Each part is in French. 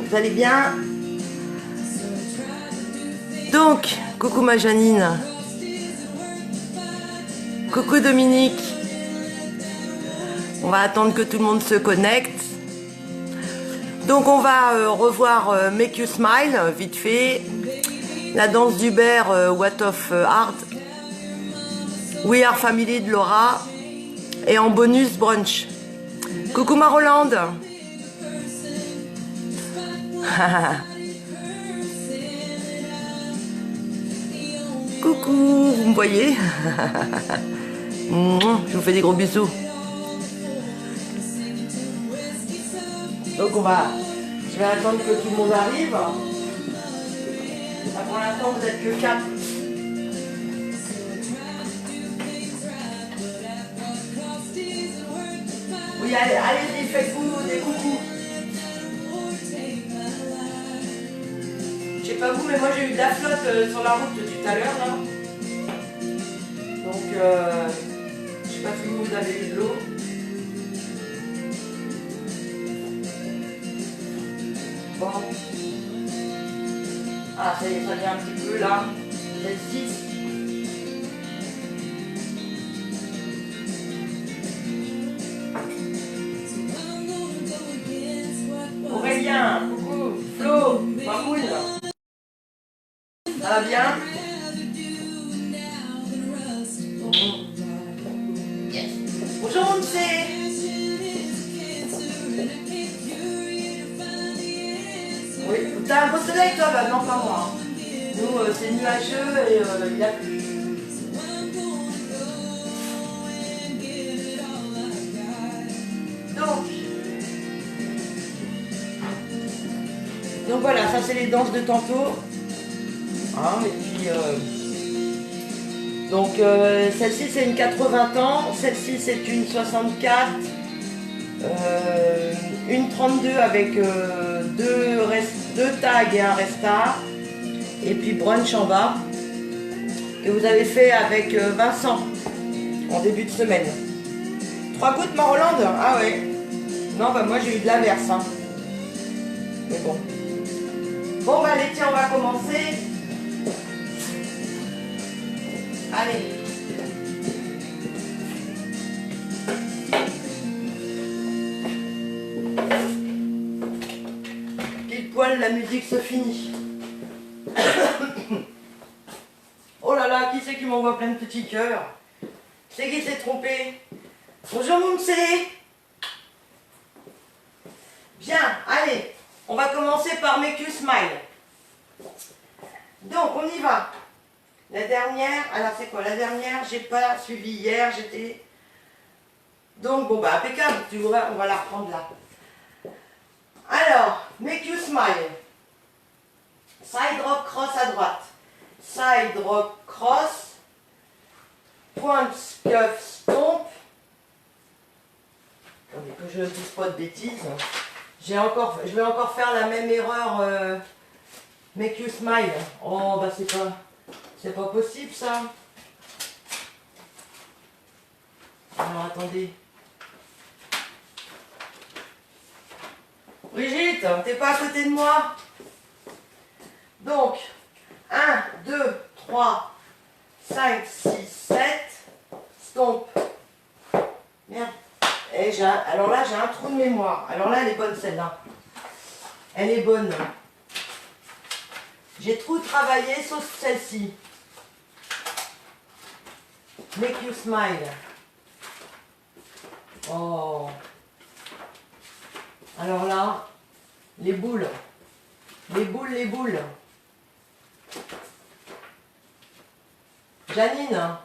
Vous allez bien? Donc, coucou ma Janine. Coucou Dominique. On va attendre que tout le monde se connecte. Donc on va revoir Make You Smile, vite fait. La danse d'Hubert, What of Art. We Are Family de Laura. Et en bonus, brunch. Coucou ma Rolande. Coucou, vous me voyez? Je vous fais des gros bisous. Donc je vais attendre que tout le monde arrive. Là, pour l'instant, vous n'êtes que 4. Oui, allez-y, faites-vous des coucous. Je sais pas vous, mais moi j'ai eu de la flotte sur la route tout à l'heure là. Donc, je sais pas si vous avez eu de l'eau. Bon. Ah, ça y est, ça vient un petit peu là. C'est 6. Aurélien, coucou, Flo, Mamoun. Ça va bien? Yes. Bonjour, on sait. Oui, t'as un beau soleil toi? Bah non, pas moi. Nous, c'est nuageux et il a plu. Donc voilà, ça c'est les danses de tantôt. Hein, et puis, celle-ci c'est une 80 ans, celle-ci c'est une 64, une 32 avec deux tags et un restart, et puis brunch en bas, que vous avez fait avec Vincent en début de semaine. 3 gouttes ma Rolande? Ah ouais. Non, bah moi j'ai eu de l'averse. Hein. Mais bon. Bon bah allez, tiens, on va commencer. Allez. Pile poil, la musique se finit. Oh là là, qui c'est qui m'envoie plein de petits cœurs? C'est qui s'est trompé? Bonjour Moumsé. Bien, allez. On va commencer par Make You Smile. Donc, on y va. La dernière, alors c'est quoi? La dernière, j'ai pas suivi hier, j'étais... Donc, bon, bah, impeccable, tu vois, on va la reprendre là. Alors, Make You Smile. Side rock cross à droite. Side rock cross. Point, cuff, stomp. Attendez que je ne dise pas de bêtises. Je vais encore faire la même erreur. Make You Smile. Oh, bah c'est pas possible ça. Alors attendez. Brigitte, t'es pas à côté de moi. Donc, 1, 2, 3, 5, 6, 7. Stomp. Merde. Alors là, j'ai un trou de mémoire. Alors là, elle est bonne celle-là. Elle est bonne. J'ai trop travaillé sauf celle-ci. Make You Smile. Oh. Alors là, les boules. Les boules, les boules. Janine,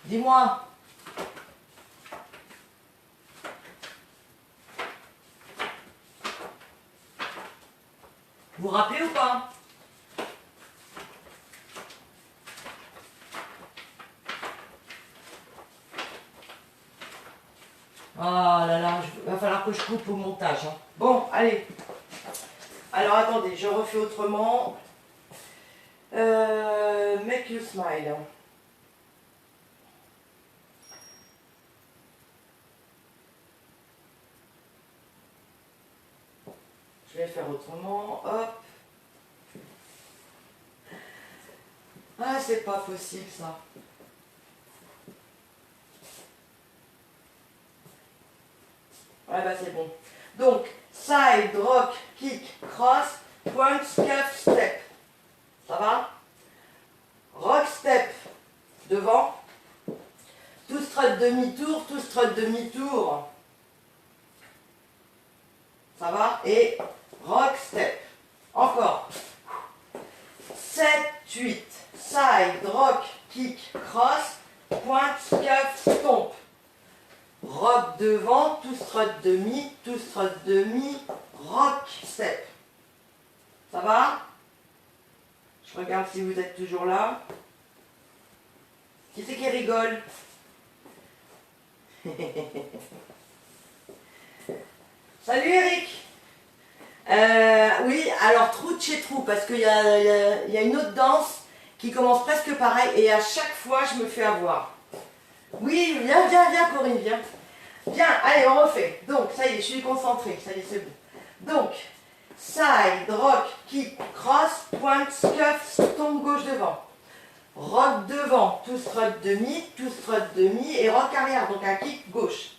dis-moi. Vous vous rappelez ou pas? Oh là là, il va falloir que je coupe au montage. Hein. Bon, allez. Alors attendez, je refais autrement. Make You Smile. Je vais faire autrement. Hop. Ah, c'est pas possible ça. Ouais, bah c'est bon. Donc, side, rock, kick, cross, point, cuff, step. Ça va? Rock, step, devant. Tout strut demi-tour, tout strut demi-tour. Ça va? Et rock, step. Encore. 7, 8. Side, rock, kick, cross, point, cuff, stomp. Rock devant, tout strut demi, rock, step. Ça va? Je regarde si vous êtes toujours là. Qui c'est qui rigole? Salut Eric. Oui, alors trou de chez trou, parce qu'il y a une autre danse qui commence presque pareil, et à chaque fois je me fais avoir. Oui, viens, Corinne, viens. Viens, allez, on refait. Donc, ça y est, je suis concentrée, ça y est, c'est bon. Donc, side, rock, kick, cross, point, cuff, tombe gauche devant. Rock devant, tout strut demi, et rock arrière, donc un kick gauche.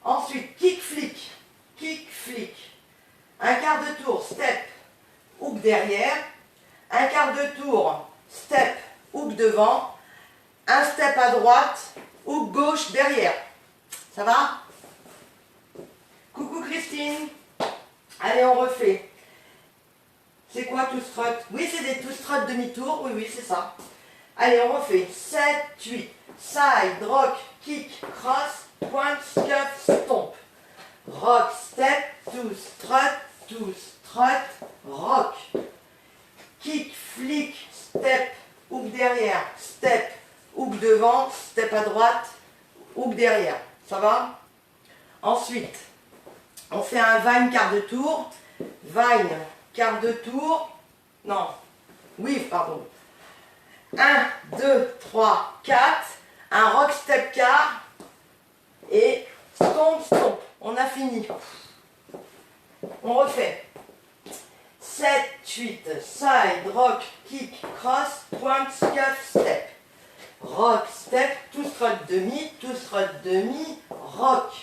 Ensuite, kick flick. Un quart de tour, step, hook derrière. Un quart de tour, step, hook devant. Un step à droite, hook gauche derrière. Ça va? Coucou Christine. Allez, on refait. C'est quoi tout strut? Oui, c'est des tout strut demi-tour. Oui, c'est ça. Allez, on refait. 7, 8. Side, rock, kick, cross, point, cuff, stomp. Rock, step, tout strut, rock. Kick, flick, step, hook derrière, step, hook devant, step à droite, hook derrière. Ça va? Ensuite, on fait un vine quart de tour. Vine quart de tour. Non, weave, pardon. 1, 2, 3, 4. Un rock step quart. Et stomp. On a fini. On refait. 7, 8. Side, rock, kick, cross, point, cuff, step. Rock, step, tout strut demi, rock.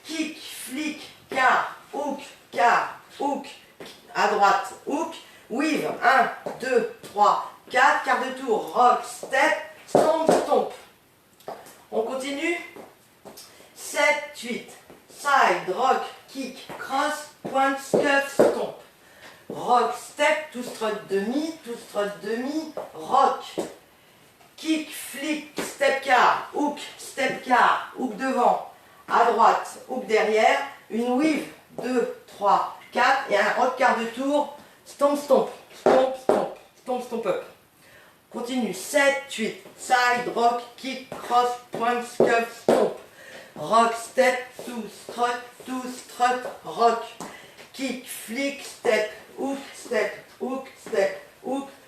Kick, flick, quart, hook, à droite, hook. Weave, 1, 2, 3, 4, quart de tour, rock, step, stomp. On continue. 7, 8. Side, rock, kick, cross, point, cuff, stomp. Rock, step, tout strut demi, rock. Kick, flick, step quart, hook devant, à droite, hook derrière, une weave, 2, 3, 4, et un rock quart de tour, stomp up. Continue, 7, 8, side, rock, kick, cross, point, cuff, stomp. Rock, step, tout strut, rock. Kick, flick, step, hook,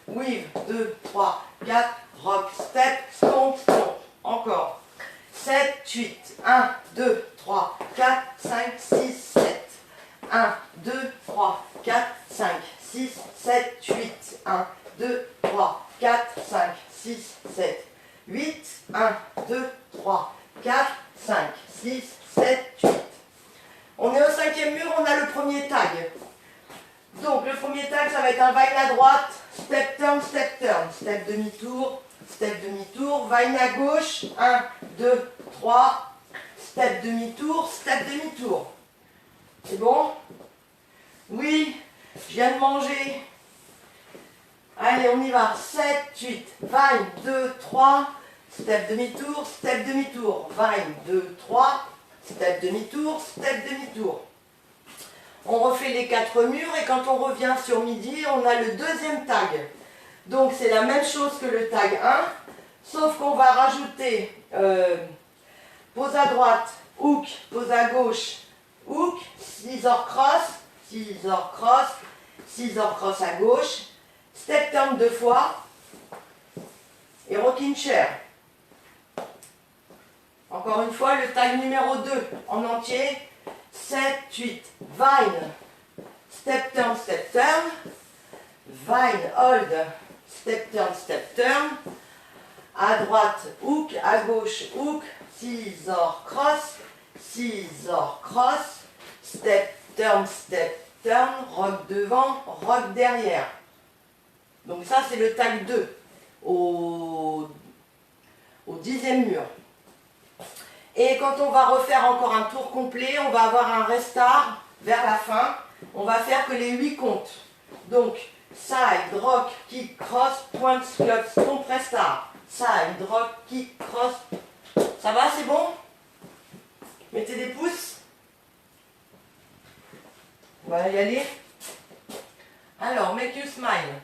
weave, 2, 3, 4, rock, step, stomp. Encore. 7, 8, 1, 2, 3, 4, 5, 6, 7. 1, 2, 3, 4, 5, 6, 7, 8. 1, 2, 3, 4, 5, 6, 7, 8. 1, 2, 3, 4, 5, 6, 7, 8. On est au 5e mur, on a le premier tag. Donc le premier tag, ça va être un vine à droite, step turn, step demi-tour, vine à gauche, 1, 2, 3, step demi-tour. C'est bon? Oui, je viens de manger. Allez, on y va. 7, 8, vine, 2, 3, step demi-tour, vine, 2, 3, step demi-tour. On refait les 4 murs et quand on revient sur midi, on a le deuxième tag. Donc c'est la même chose que le tag 1, sauf qu'on va rajouter pose à droite, hook, pose à gauche, hook, scissor cross à gauche, step turn 2 fois et rocking chair. Encore une fois, le tag numéro 2 en entier, 7, 8, vine, step turn, vine, hold, step turn, à droite, hook, à gauche, hook, scissor, cross, step turn, rock devant, rock derrière. Donc ça c'est le tag 2 au 10e mur. Et quand on va refaire encore un tour complet, on va avoir un restart vers la fin. On va faire que les 8 comptes. Donc, side, rock, kick, cross, points, clubs, compress, star. Side, rock, kick, cross. Ça va, c'est bon? Mettez des pouces. On va y aller. Alors, make you smile.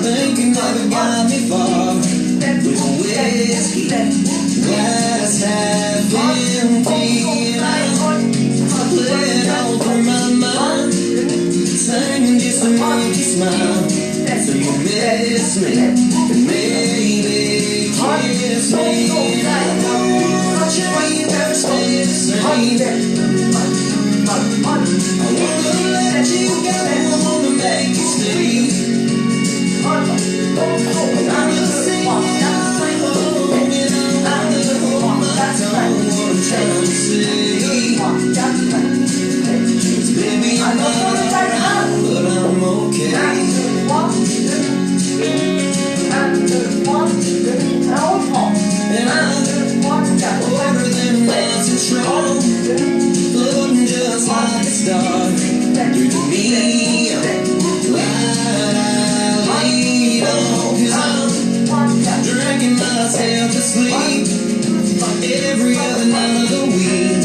Thinking never got me far with a whiskey glass half empty, and I play it all through my mind, singing just to make you smile. So you miss me, and maybe kiss me, and I don't want you to stay the same. I wanna let you go, I wanna make you stay. I'm just singing along, and I wanna hold my tongue. What I'm trying to say, 'cause baby I'm not around, but I'm okay. And I'm older than nice and strong, floating just like a star through the neon light. Cause I'm drinking myself to sleep every other night of the week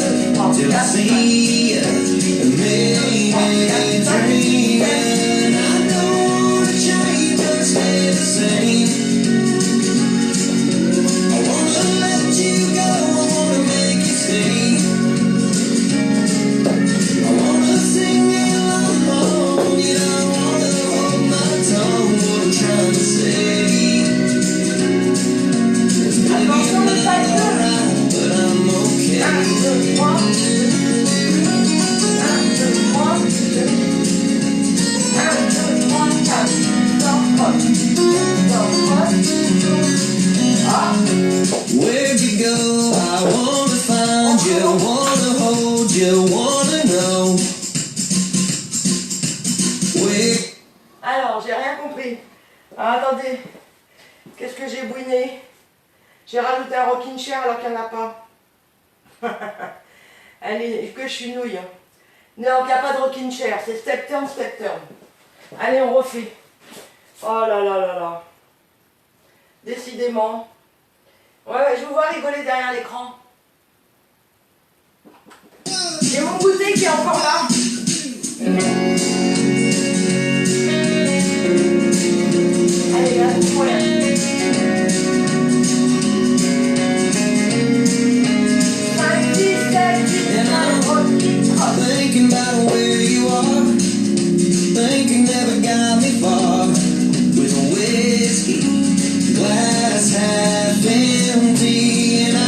till I see you and maybe dreaming. I don't wanna change or stay the same. I wanna let you go, I wanna make you stay. I wanna sing along, you know, I wanna hold my tongue. What I'm trying to say, 'cause baby I'm not alright, but I'm okay. Where'd you go? I wanna find you, wanna hold you, wanna know. Where? Alors, j'ai rien compris. Ah, attendez. Qu'est-ce que j'ai bouiné? J'ai rajouté un rocking chair alors qu'il n'y en a pas. Allez, que je suis nouille. Non, il n'y a pas de rocking chair. C'est step turn, step turn. Allez, on refait. Oh là là là là. Décidément. Ouais, je vous vois rigoler derrière l'écran. J'ai mon goûter qui est encore là. Allez, là, c'est pour rien. Thinking about where you are, thinking never got me far with a whiskey glass half empty, and I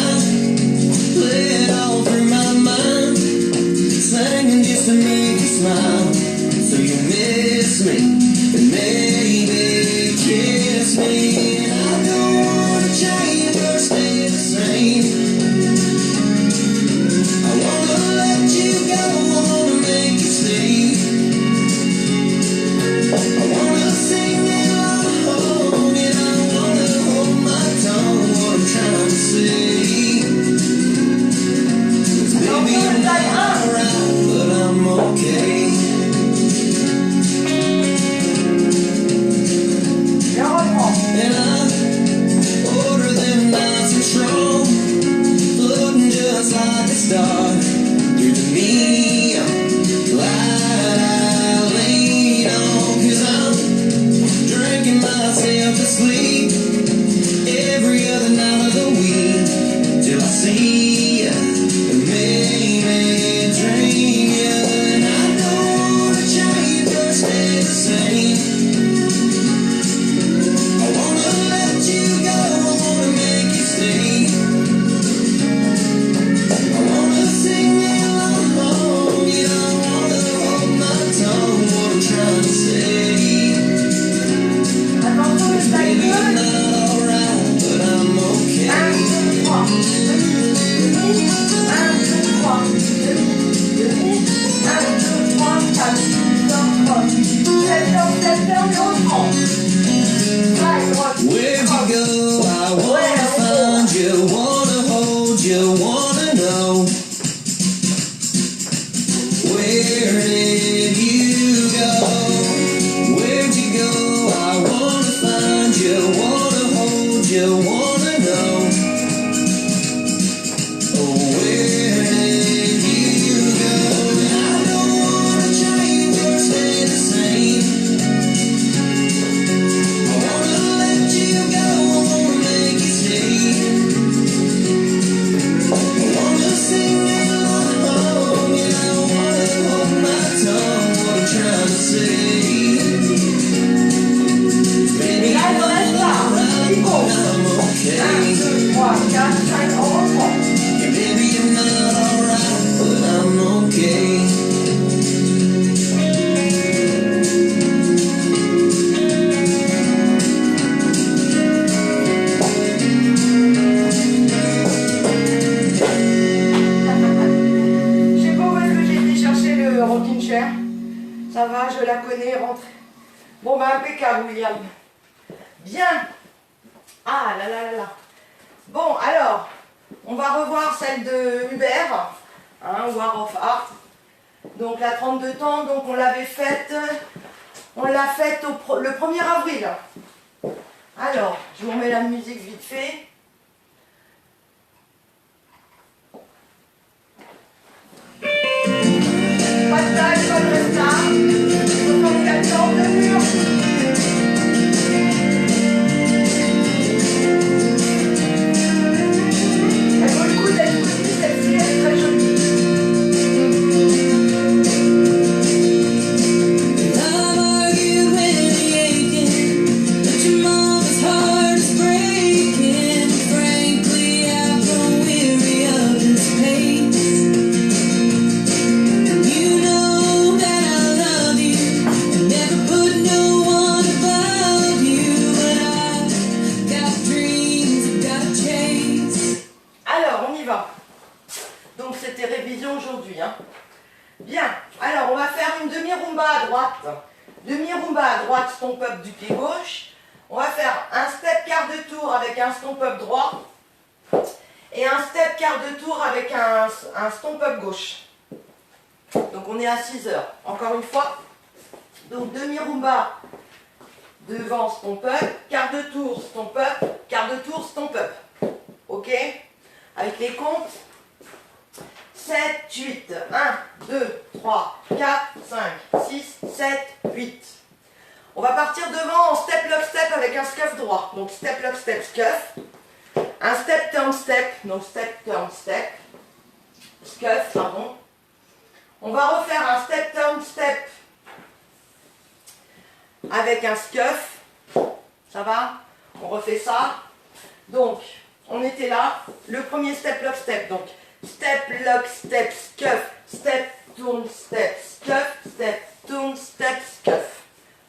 you, wanna know where did you go? Where'd you go? I wanna find you, wanna hold you, wanna know. Oh, where did you go? I don't wanna change or stay the same. I wanna let you go, I wanna make you stay. I wanna sing along, yeah, I wanna hold my tongue, what I'm trying to say. Et là, il ne reste là. Il compte. 1, 2, 3, 4, 5, on reprend. Yeah, baby, you're not alright, but I'm okay. Je sais pas où est-ce que j'ai été chercher le rocking chair. Ça va, je la connais, rentre. Bon, bah impeccable, William. Bien. Ah là là là là. Bon, alors, on va revoir celle de Hubert, hein, War of Art. Donc la 32 temps, donc on l'avait faite, le 1er avril. Alors, je vous remets la musique vite fait. Pas de taille, pas de resta. 64 temps de mur. Elle vaut le coup d'être connue, celle-ci, elle est très jolie. I've argued with the aching, but your mama's heart is breaking. Frankly, I've grown weary of this pace. You know that I love you and never put no one above you, but I've got dreams I've gotta chase. Alors, on y va. Donc, c'était révision aujourd'hui. Hein. Bien. Alors, on va faire une demi-rumba à droite. Demi-rumba à droite, stomp-up du pied gauche. On va faire un step quart de tour avec un stomp-up droit. Et un step quart de tour avec un stomp-up gauche. Donc, on est à 6 heures. Encore une fois. Donc, demi-rumba devant stomp-up. Quart de tour, stomp-up. Quart de tour, stomp-up. Ok? Avec les comptes. 7, 8, 1, 2, 3, 4, 5, 6, 7, 8. On va partir devant en step, lock, step avec un scuff droit. Donc step, lock, step, scuff. Un step, turn, step. Donc step, turn, step. Scuff, pardon. On va refaire un step, turn, step avec un scuff. Ça va? On refait ça. Donc, on était là. Le premier step, lock, step. Donc, step, lock, step, scuff, step, tourne, step, scuff, step, tourne, step, scuff.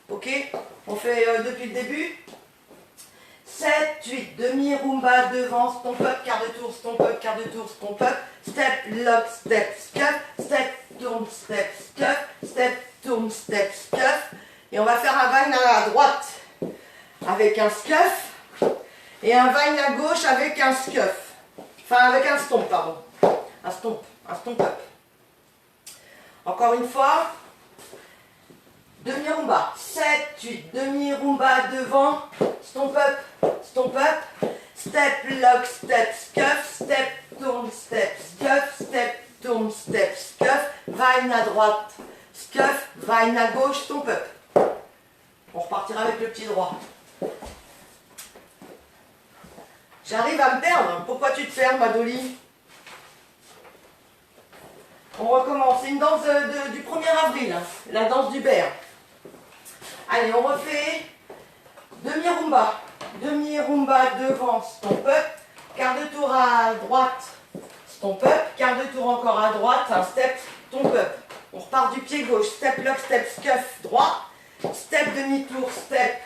Ok? On fait depuis le début. 7, 8, demi-rumba devant, stomp up, quart de tour, stomp up, quart de tour, stomp up, step, lock, step, scuff, step, tourne, step, scuff, step, tourne, step, scuff. Et on va faire un vine à droite avec un scuff et un vine à gauche avec un scuff. Enfin, avec un stomp, pardon. Un stomp up. Encore une fois, demi-rumba. 7, 8, demi-rumba devant, stomp up, step, lock, step, scuff, step, tourne, step, scuff, step, tourne, step, scuff, vine à droite, scuff, vine à gauche, stomp up. On repartira avec le pied droit. J'arrive à me perdre. Pourquoi tu te perds, ma Dolly? On recommence. C'est une danse du 1er avril, hein. La danse du bear. Allez, on refait demi-rumba. Demi-rumba devant, stomp up. Quart de tour à droite, stomp up. Quart de tour encore à droite, un step, stomp up. On repart du pied gauche. Step, lock, step, scuff, droit. Step, demi-tour, step,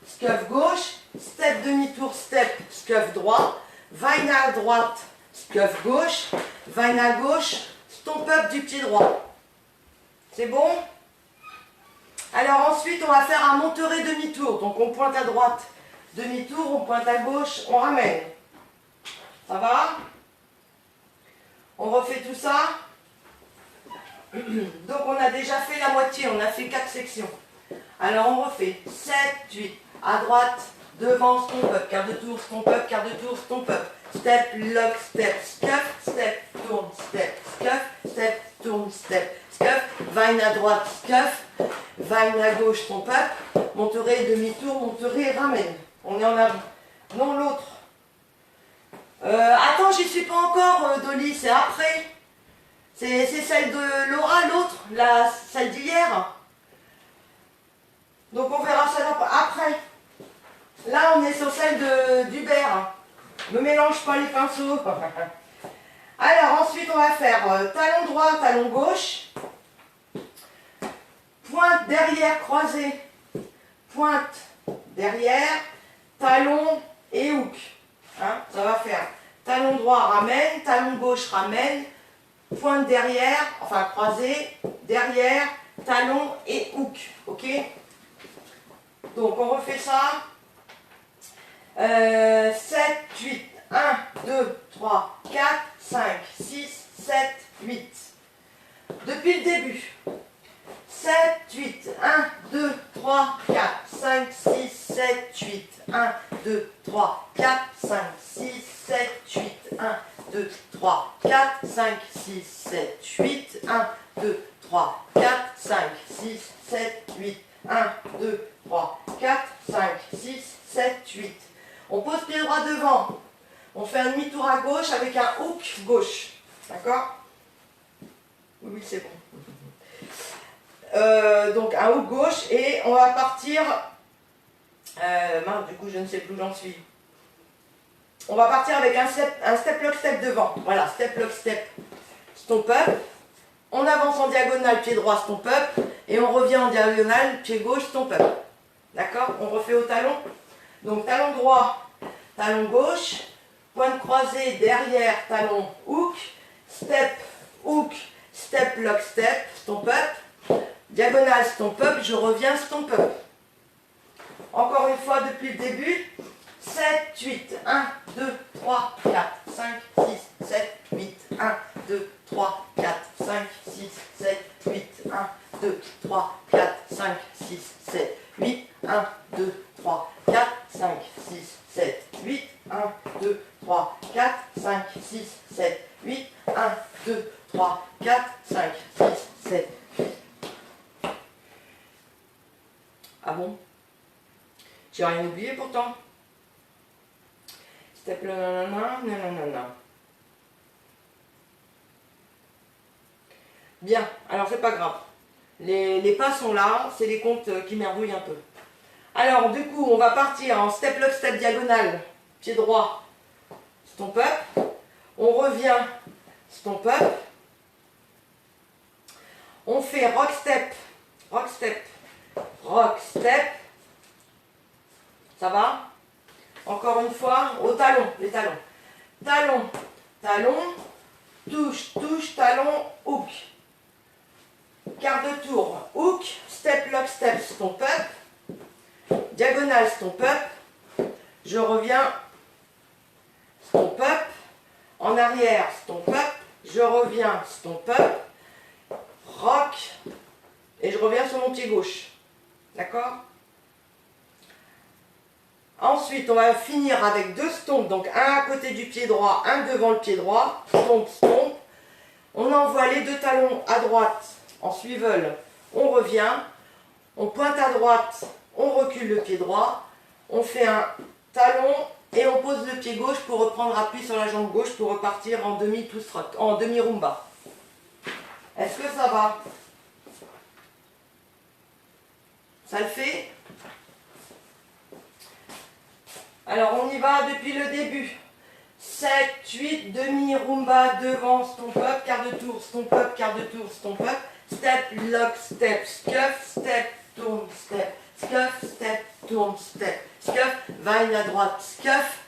scuff gauche. Step, demi-tour, step, scuff droit. Vine à droite, scuff gauche. Vine à gauche, stomp up du pied droit. C'est bon? Alors ensuite, on va faire un monteré demi-tour. Donc on pointe à droite, demi-tour, on pointe à gauche, on ramène. Ça va? On refait tout ça. Donc on a déjà fait la moitié, on a fait 4 sections. Alors on refait 7, 8, à droite, devant, stomp up, quart de tour, stomp up, quart de tour, stomp up. Step, lock, step, scuff, step, tourne, step, scuff, step, tourne, step, scuff. Vine à droite, scuff. Vine à gauche, stomp up. Monterez, demi-tour, monterez, ramène. On est en avant. Non, l'autre. Attends, j'y suis pas encore, Dolly, c'est après. C'est celle de Laura, l'autre, celle d'hier. Donc on verra ça après. Là, on est sur celle d'Hubert. Ne mélange pas les pinceaux. Alors, ensuite, on va faire talon droit, talon gauche. Pointe derrière croisée. Pointe derrière, talon et hook. Hein, ça va faire talon droit, ramène, talon gauche, ramène. Pointe derrière, enfin croisée, derrière, talon et hook. Ok? Donc on refait ça. 7, 8, 1, 2, 3, 4, 5, 6, 7, 8. Depuis le début. 7, 8, 1, 2, 3, 4, 5, 6, 7, 8. 1, 2, 3, 4, 5, 6, 7, 8. 1, 2, 3, 4, 5, 6, 7, 8. 1, 2, 3, 4, 5, 6, 7, 8. 1, 2, 3, 4, 5, 6, 7, 8. On pose pied droit devant. On fait un demi-tour à gauche avec un hook gauche. D'accord? Oui, c'est bon. Donc un hook gauche et on va partir. Du coup, je ne sais plus où j'en suis. On va partir avec un step lock step devant. Voilà, step lock step. Stomp up. On avance en diagonale, pied droit, stomp up. Et on revient en diagonale, pied gauche, stomp up. D'accord? On refait au talon. Donc talon droit, talon gauche. Pointe croisée derrière, talon hook. Hook, step lock step, stomp up. Diagonale, stomp up. Je reviens, stomp up. Encore une fois depuis le début. 7, 8, 1, 2, 3, 4, 5, 6, 7, 8, 1, 2, 3, 4, 5, 6, 7, 8, 1, 2, 3, 4, 5, 6, 7, 8, 1, 2, 3, 4, 5, 6, 7, 8, 1, 2, 3, 4, 5, 6, 7, 8, 1, 2, 3, 4, 5, 6, 7, 8. Ah bon? J'ai rien oublié pourtant. Step le nanana, nanana. Bien, alors c'est pas grave. Les pas sont là, c'est les comptes qui merveillent un peu. Alors du coup, on va partir en step lock, step diagonale, pied droit, stomp up. On revient, stomp up. On fait rock step, rock step, rock step. Ça va? Encore une fois, au talon, les talons. Talon, talon, touche, touche, talon, hook. Quart de tour, hook, step, lock, step, stomp up. Diagonale, stomp up. Je reviens, stomp up. En arrière, stomp up. Je reviens, stomp up. Rock. Et je reviens sur mon pied gauche. D'accord? Ensuite, on va finir avec 2 stomps, donc un à côté du pied droit, un devant le pied droit, stomp, stomp. On envoie les 2 talons à droite en swivel, on revient, on pointe à droite, on recule le pied droit, on fait un talon et on pose le pied gauche pour reprendre appui sur la jambe gauche pour repartir en demi-two-strut, en demi-rumba. Est-ce que ça va? Ça le fait? Alors on y va depuis le début. 7, 8, demi-rumba, devant, stomp up, quart de tour, stomp up, quart de tour, stomp up. Step, lock, step, scuff, step, tourne, step, scuff, step, tourne, step, scuff. Vaille à droite, scuff.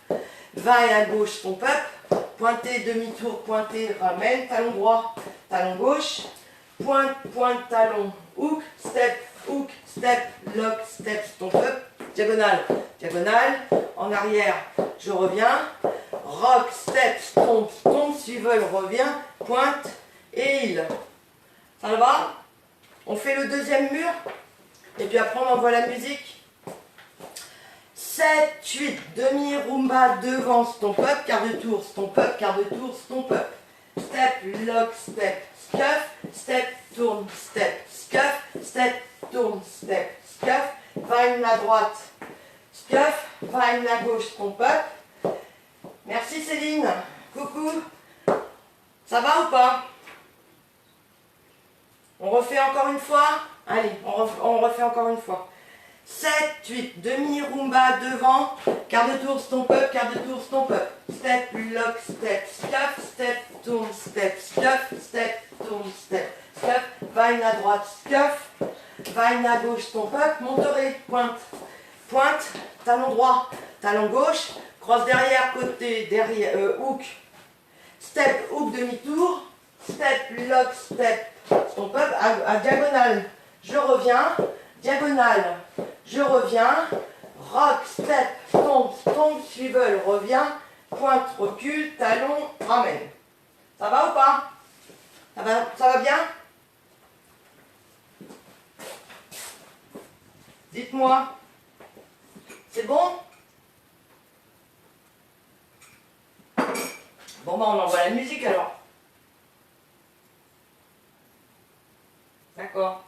Vaille à gauche, stomp up. Pointé, demi-tour, pointé, ramène. Talon droit, talon gauche. Pointe, pointe, talon, hook, step, lock, step, stomp up. Diagonale, diagonale. En arrière, je reviens. Rock, step, stomp, stomp, swivel, revient, pointe et il. Ça va? On fait le deuxième mur et puis après on envoie la musique. 7, 8, demi, rumba, devant, stomp up, quart de tour, stomp up, quart de tour, stomp up. Step, lock, step, scuff, step, tourne, step, scuff, step, tourne, step, scuff, va à droite, scuff, va à gauche, stomp up. Merci Céline, coucou. Ça va ou pas? On refait encore une fois? Allez, on refait encore une fois. 7, 8, demi, rumba, devant, quart de tour, stomp up, quart de tour, stomp up. Step, lock, step, scuff, step, tourne, step, scuff, step, tourne, step, scuff, va à droite, scuff, va à gauche, stomp up, monterez, pointe, pointe, talon droit, talon gauche, crosse derrière, côté, derrière, hook, step, hook, demi-tour, step, lock, step, stomp up, à diagonale, je reviens, diagonale, je reviens, rock, step, tombe, tombe, swivel, revient, pointe, recule, talon, ramène. Ça va ou pas? Ça va bien? Dites-moi. C'est bon? Bon, bah on envoie la musique alors. D'accord.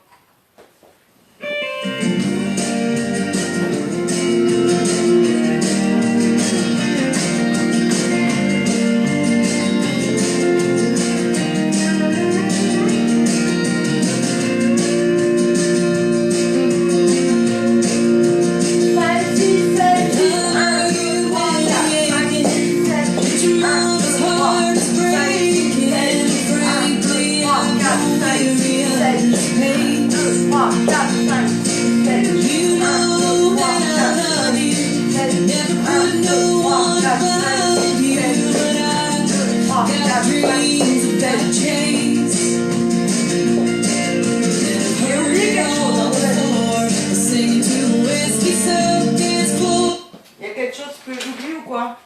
Il y a quelque chose que j'oublie ou quoi?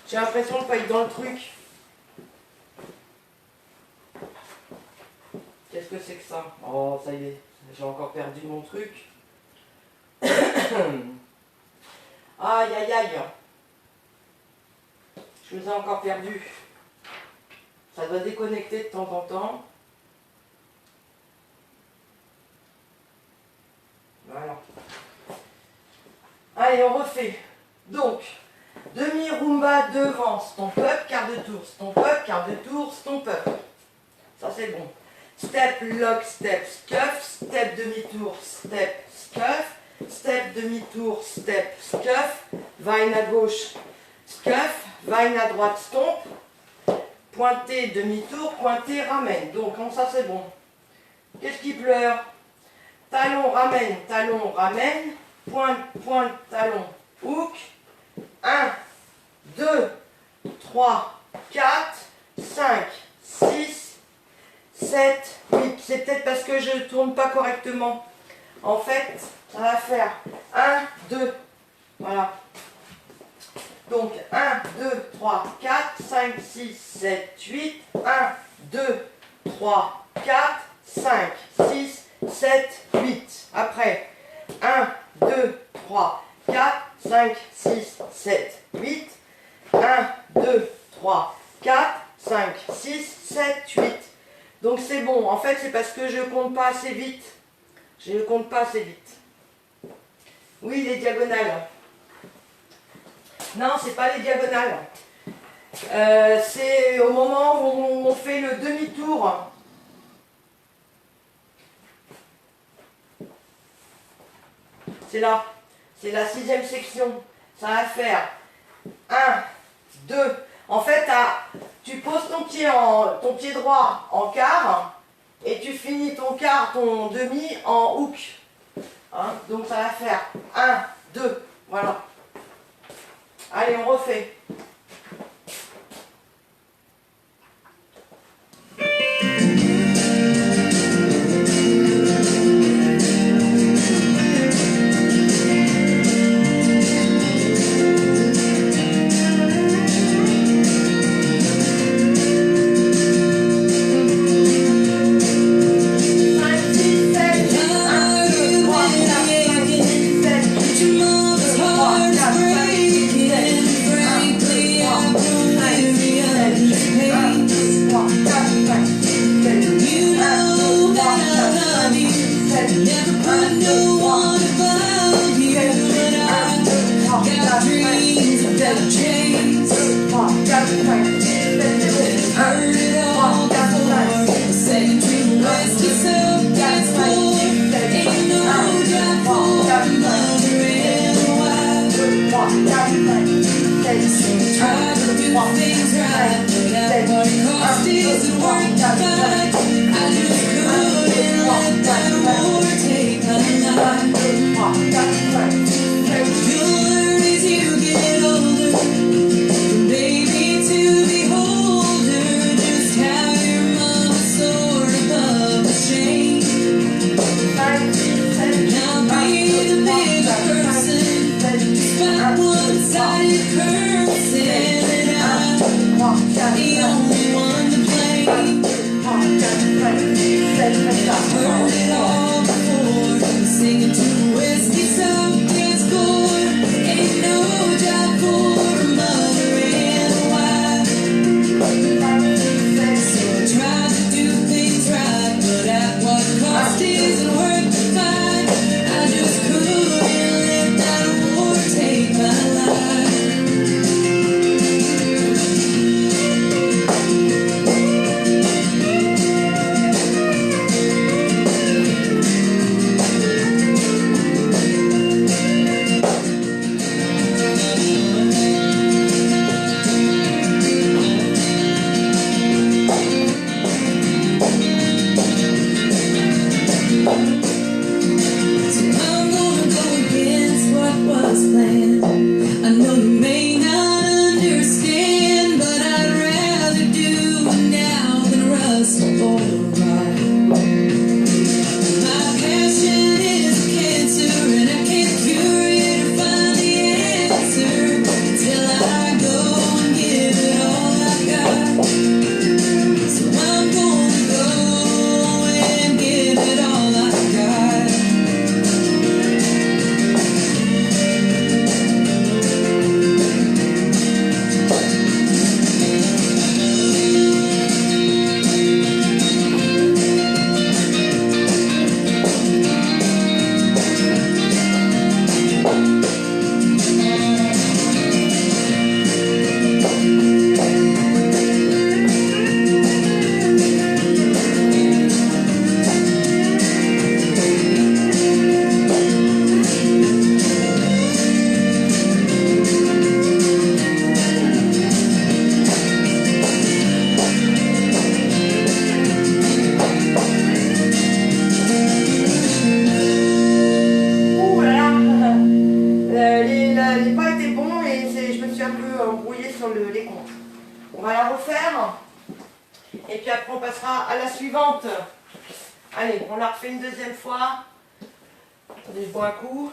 J'ai l'impression de ne pas être dans le truc. Qu'est-ce que c'est que ça? Oh, ça y est, j'ai encore perdu mon truc. Aïe, aïe, aïe. Je vous ai encore perdu. Ça doit déconnecter de temps en temps. Voilà. Allez, on refait. Donc, demi-rumba devant, stomp up, quart de tour, stomp up, quart de tour, stomp up. Ça c'est bon. Step, lock, step, scuff, step, demi-tour, step, scuff, step, demi-tour, step, scuff, vine à gauche, scuff, vine à droite, stomp, pointé, demi-tour, pointé, ramène. Donc, ça c'est bon. Qu'est-ce qui pleure? Talon, ramène, pointe, pointe, talon, hook. 1, 2, 3, 4, 5, 6, 7, 8. C'est peut-être parce que je ne tourne pas correctement. En fait, ça va faire 1, 2. Voilà. Donc 1, 2, 3, 4, 5, 6, 7, 8. 1, 2, 3, 4, 5, 6, 7, 8. Après, 1, 2, 3, 4, 5, 6, 7, 8. 1, 2, 3, 4, 5, 6, 7, 8. Donc c'est bon. En fait, c'est parce que je ne compte pas assez vite. Je ne compte pas assez vite. Oui, les diagonales. Non, c'est pas les diagonales. C'est au moment où on fait le demi-tour. C'est là. C'est la 6e section. Ça va faire 1, 2. En fait, tu poses ton pied droit en quart et tu finis ton quart, ton demi en hook. Hein? Donc ça va faire 1, 2. Voilà. Allez, on refait. la refaire. Et puis après, on passera à la suivante. Allez, on la refait une deuxième fois. Attendez, je bois un coup.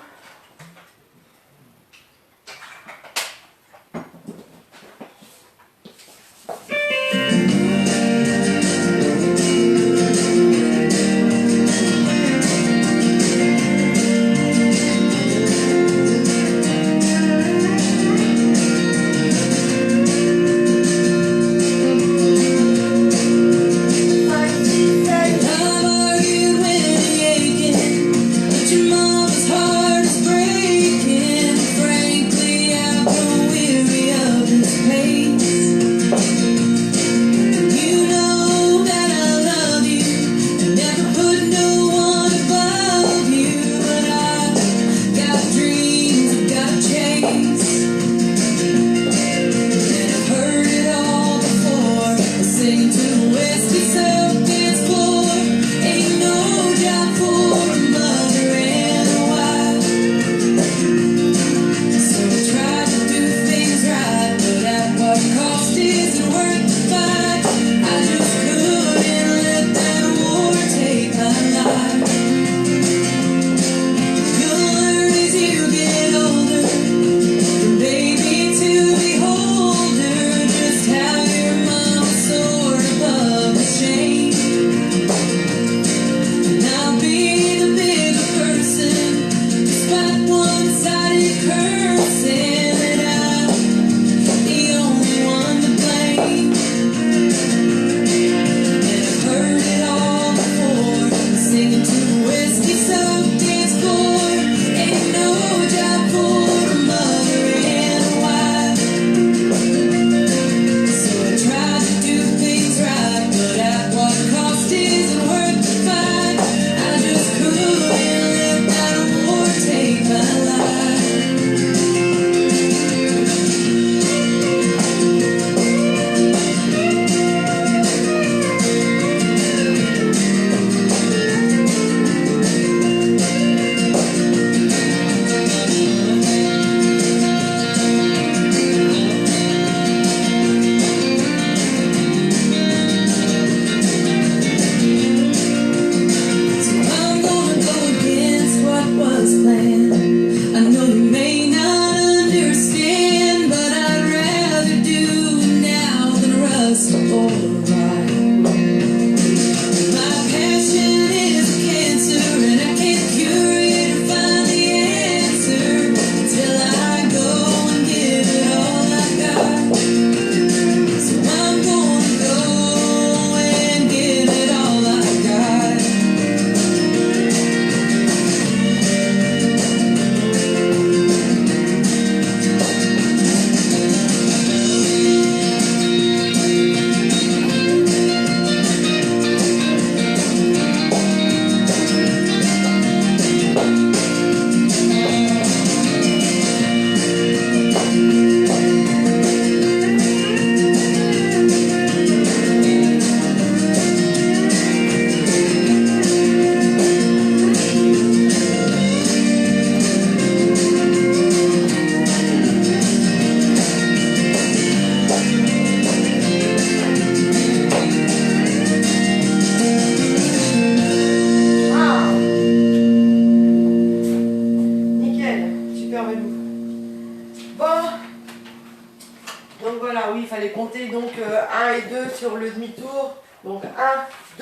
Sur le demi-tour, donc 1,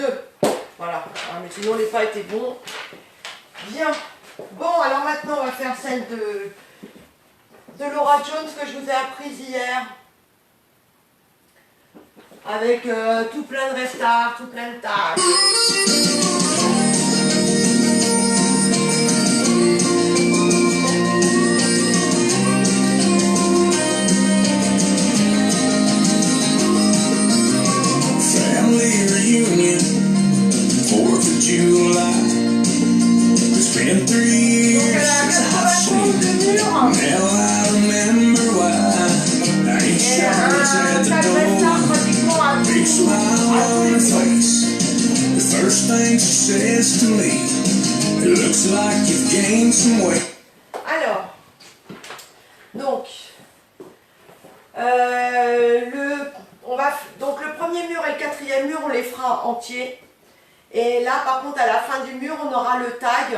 2, voilà, mais sinon les pas étaient bons. Bien, bon, alors maintenant on va faire celle de Laura Jones que je vous ai apprise hier, avec tout plein de restarts, tout plein de tags. Reunion, 4th of July. It's been 3 years since I've seen you. Now I remember why. I ain't Charlotte's at the door. Big smile on her face. The first thing she says to me, it looks like you've gained some weight. Alors, donc, on va donc le premier mur et le quatrième mur, on les fera entiers. Et là, par contre, à la fin du mur, on aura le tag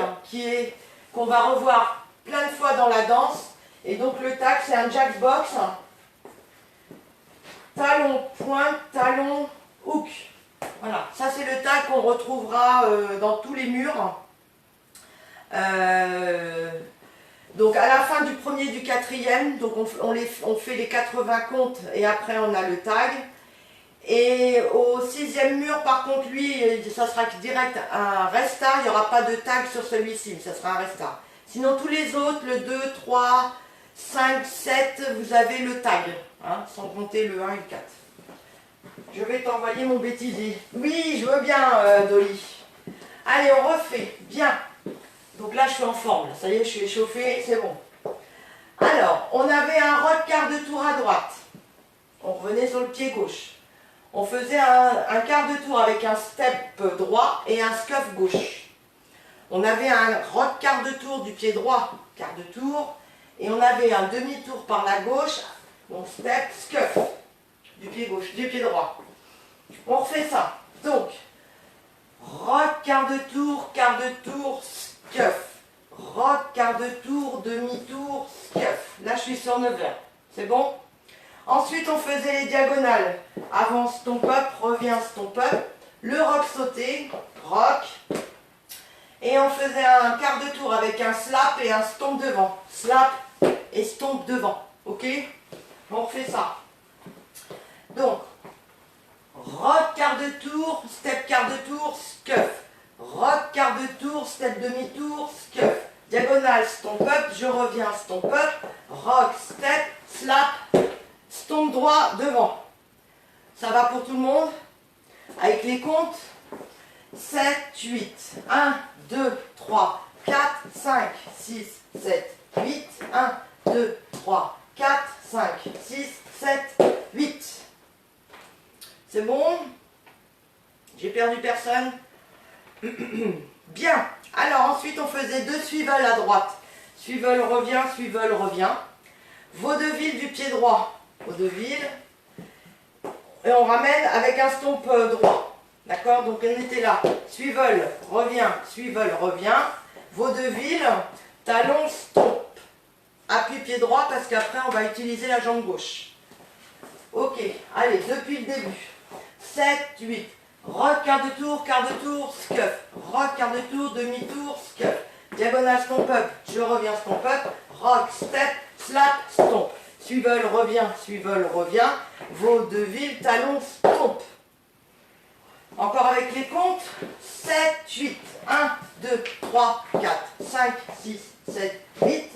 qu'on va revoir plein de fois dans la danse. Et donc le tag, c'est un jackbox. Talon, pointe, talon, hook. Voilà, ça c'est le tag qu'on retrouvera dans tous les murs. Donc à la fin du premier et du quatrième, donc on fait les 80 comptes et après on a le tag. Et au sixième mur, par contre, lui, ça sera direct un resta, il n'y aura pas de tag sur celui-ci, ça sera un resta. Sinon tous les autres, le 2, 3, 5, 7, vous avez le tag, hein, sans compter le 1 et le 4. Je vais t'envoyer mon bêtisier. Oui, je veux bien, Dolly. Allez, on refait. Bien. Donc là, je suis en forme. Ça y est, je suis échauffée. C'est bon. Alors, on avait un rock quart de tour à droite. On revenait sur le pied gauche. On faisait un quart de tour avec un step droit et un scuff gauche. On avait un rock quart de tour du pied droit, quart de tour. Et on avait un demi-tour par la gauche. Donc step, scuff. Du pied gauche, du pied droit. On refait ça. Donc, rock, quart de tour, scuff. Rock, quart de tour, demi-tour, scuff. Là, je suis sur 9 heures. C'est bon? Ensuite, on faisait les diagonales. Avant, stomp up, revient, stomp up. Le rock sauté, rock. Et on faisait un quart de tour avec un slap et un stomp devant. Slap et stomp devant. Ok? On refait ça. Donc, rock quart de tour, step quart de tour, scuff. Rock quart de tour, step demi-tour, scuff. Diagonale, stomp up, je reviens, stomp up. Rock, step, slap, stomp droit, devant. Ça va pour tout le monde? Avec les comptes. 7, 8. 1, 2, 3, 4, 5, 6, 7, 8. 1, 2, 3, 4, 5, 6, 7, 8. C'est bon? J'ai perdu personne? Bien. Alors ensuite on faisait 2 swivel à droite. Swivel revient, swivel revient. Vaudeville du pied droit. Vaudeville. Et on ramène avec un stomp droit. D'accord? Donc on était là. Swivel revient, swivel revient. Vaudeville, talon, stomp. Appui pied droit parce qu'après on va utiliser la jambe gauche. Ok, allez, depuis le début. 7, 8. Rock, quart de tour, scuff. Rock, quart de tour, demi-tour, scuff. Diagonale, stomp up, je reviens, stomp up. Rock, step, slap, stomp. Swivel revient. Vaudeville, talon, stomp. Encore avec les comptes. 7, 8. 1, 2, 3, 4, 5, 6, 7, 8.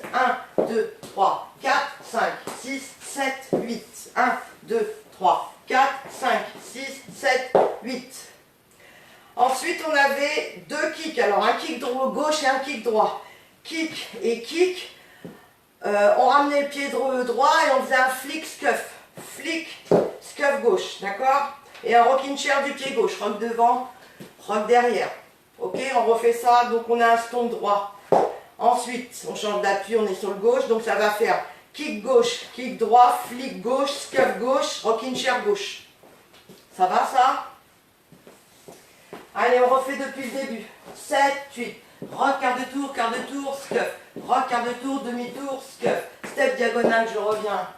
1, 2, 3, 4, 5, 6, 7, 8. 1, 2, 3, 4, 5, 6, 7, 8. Ensuite, on avait 2 kicks. Alors, un kick gauche et un kick droit. Kick et kick. On ramenait le pied droit et on faisait un flick scuff. Flick, scuff gauche. D'accord? Et un rocking chair du pied gauche. Rock devant, rock derrière. Ok, on refait ça. Donc, on a un stomp droit. Ensuite, on change d'appui, on est sur le gauche. Donc, ça va faire kick gauche, kick droit, flick gauche, scuff gauche, rocking chair gauche. Ça va ça? Allez, on refait depuis le début. 7, 8. Rock, quart de tour, scuff. Rock, quart de tour, demi-tour, scuff. Step diagonale, je reviens.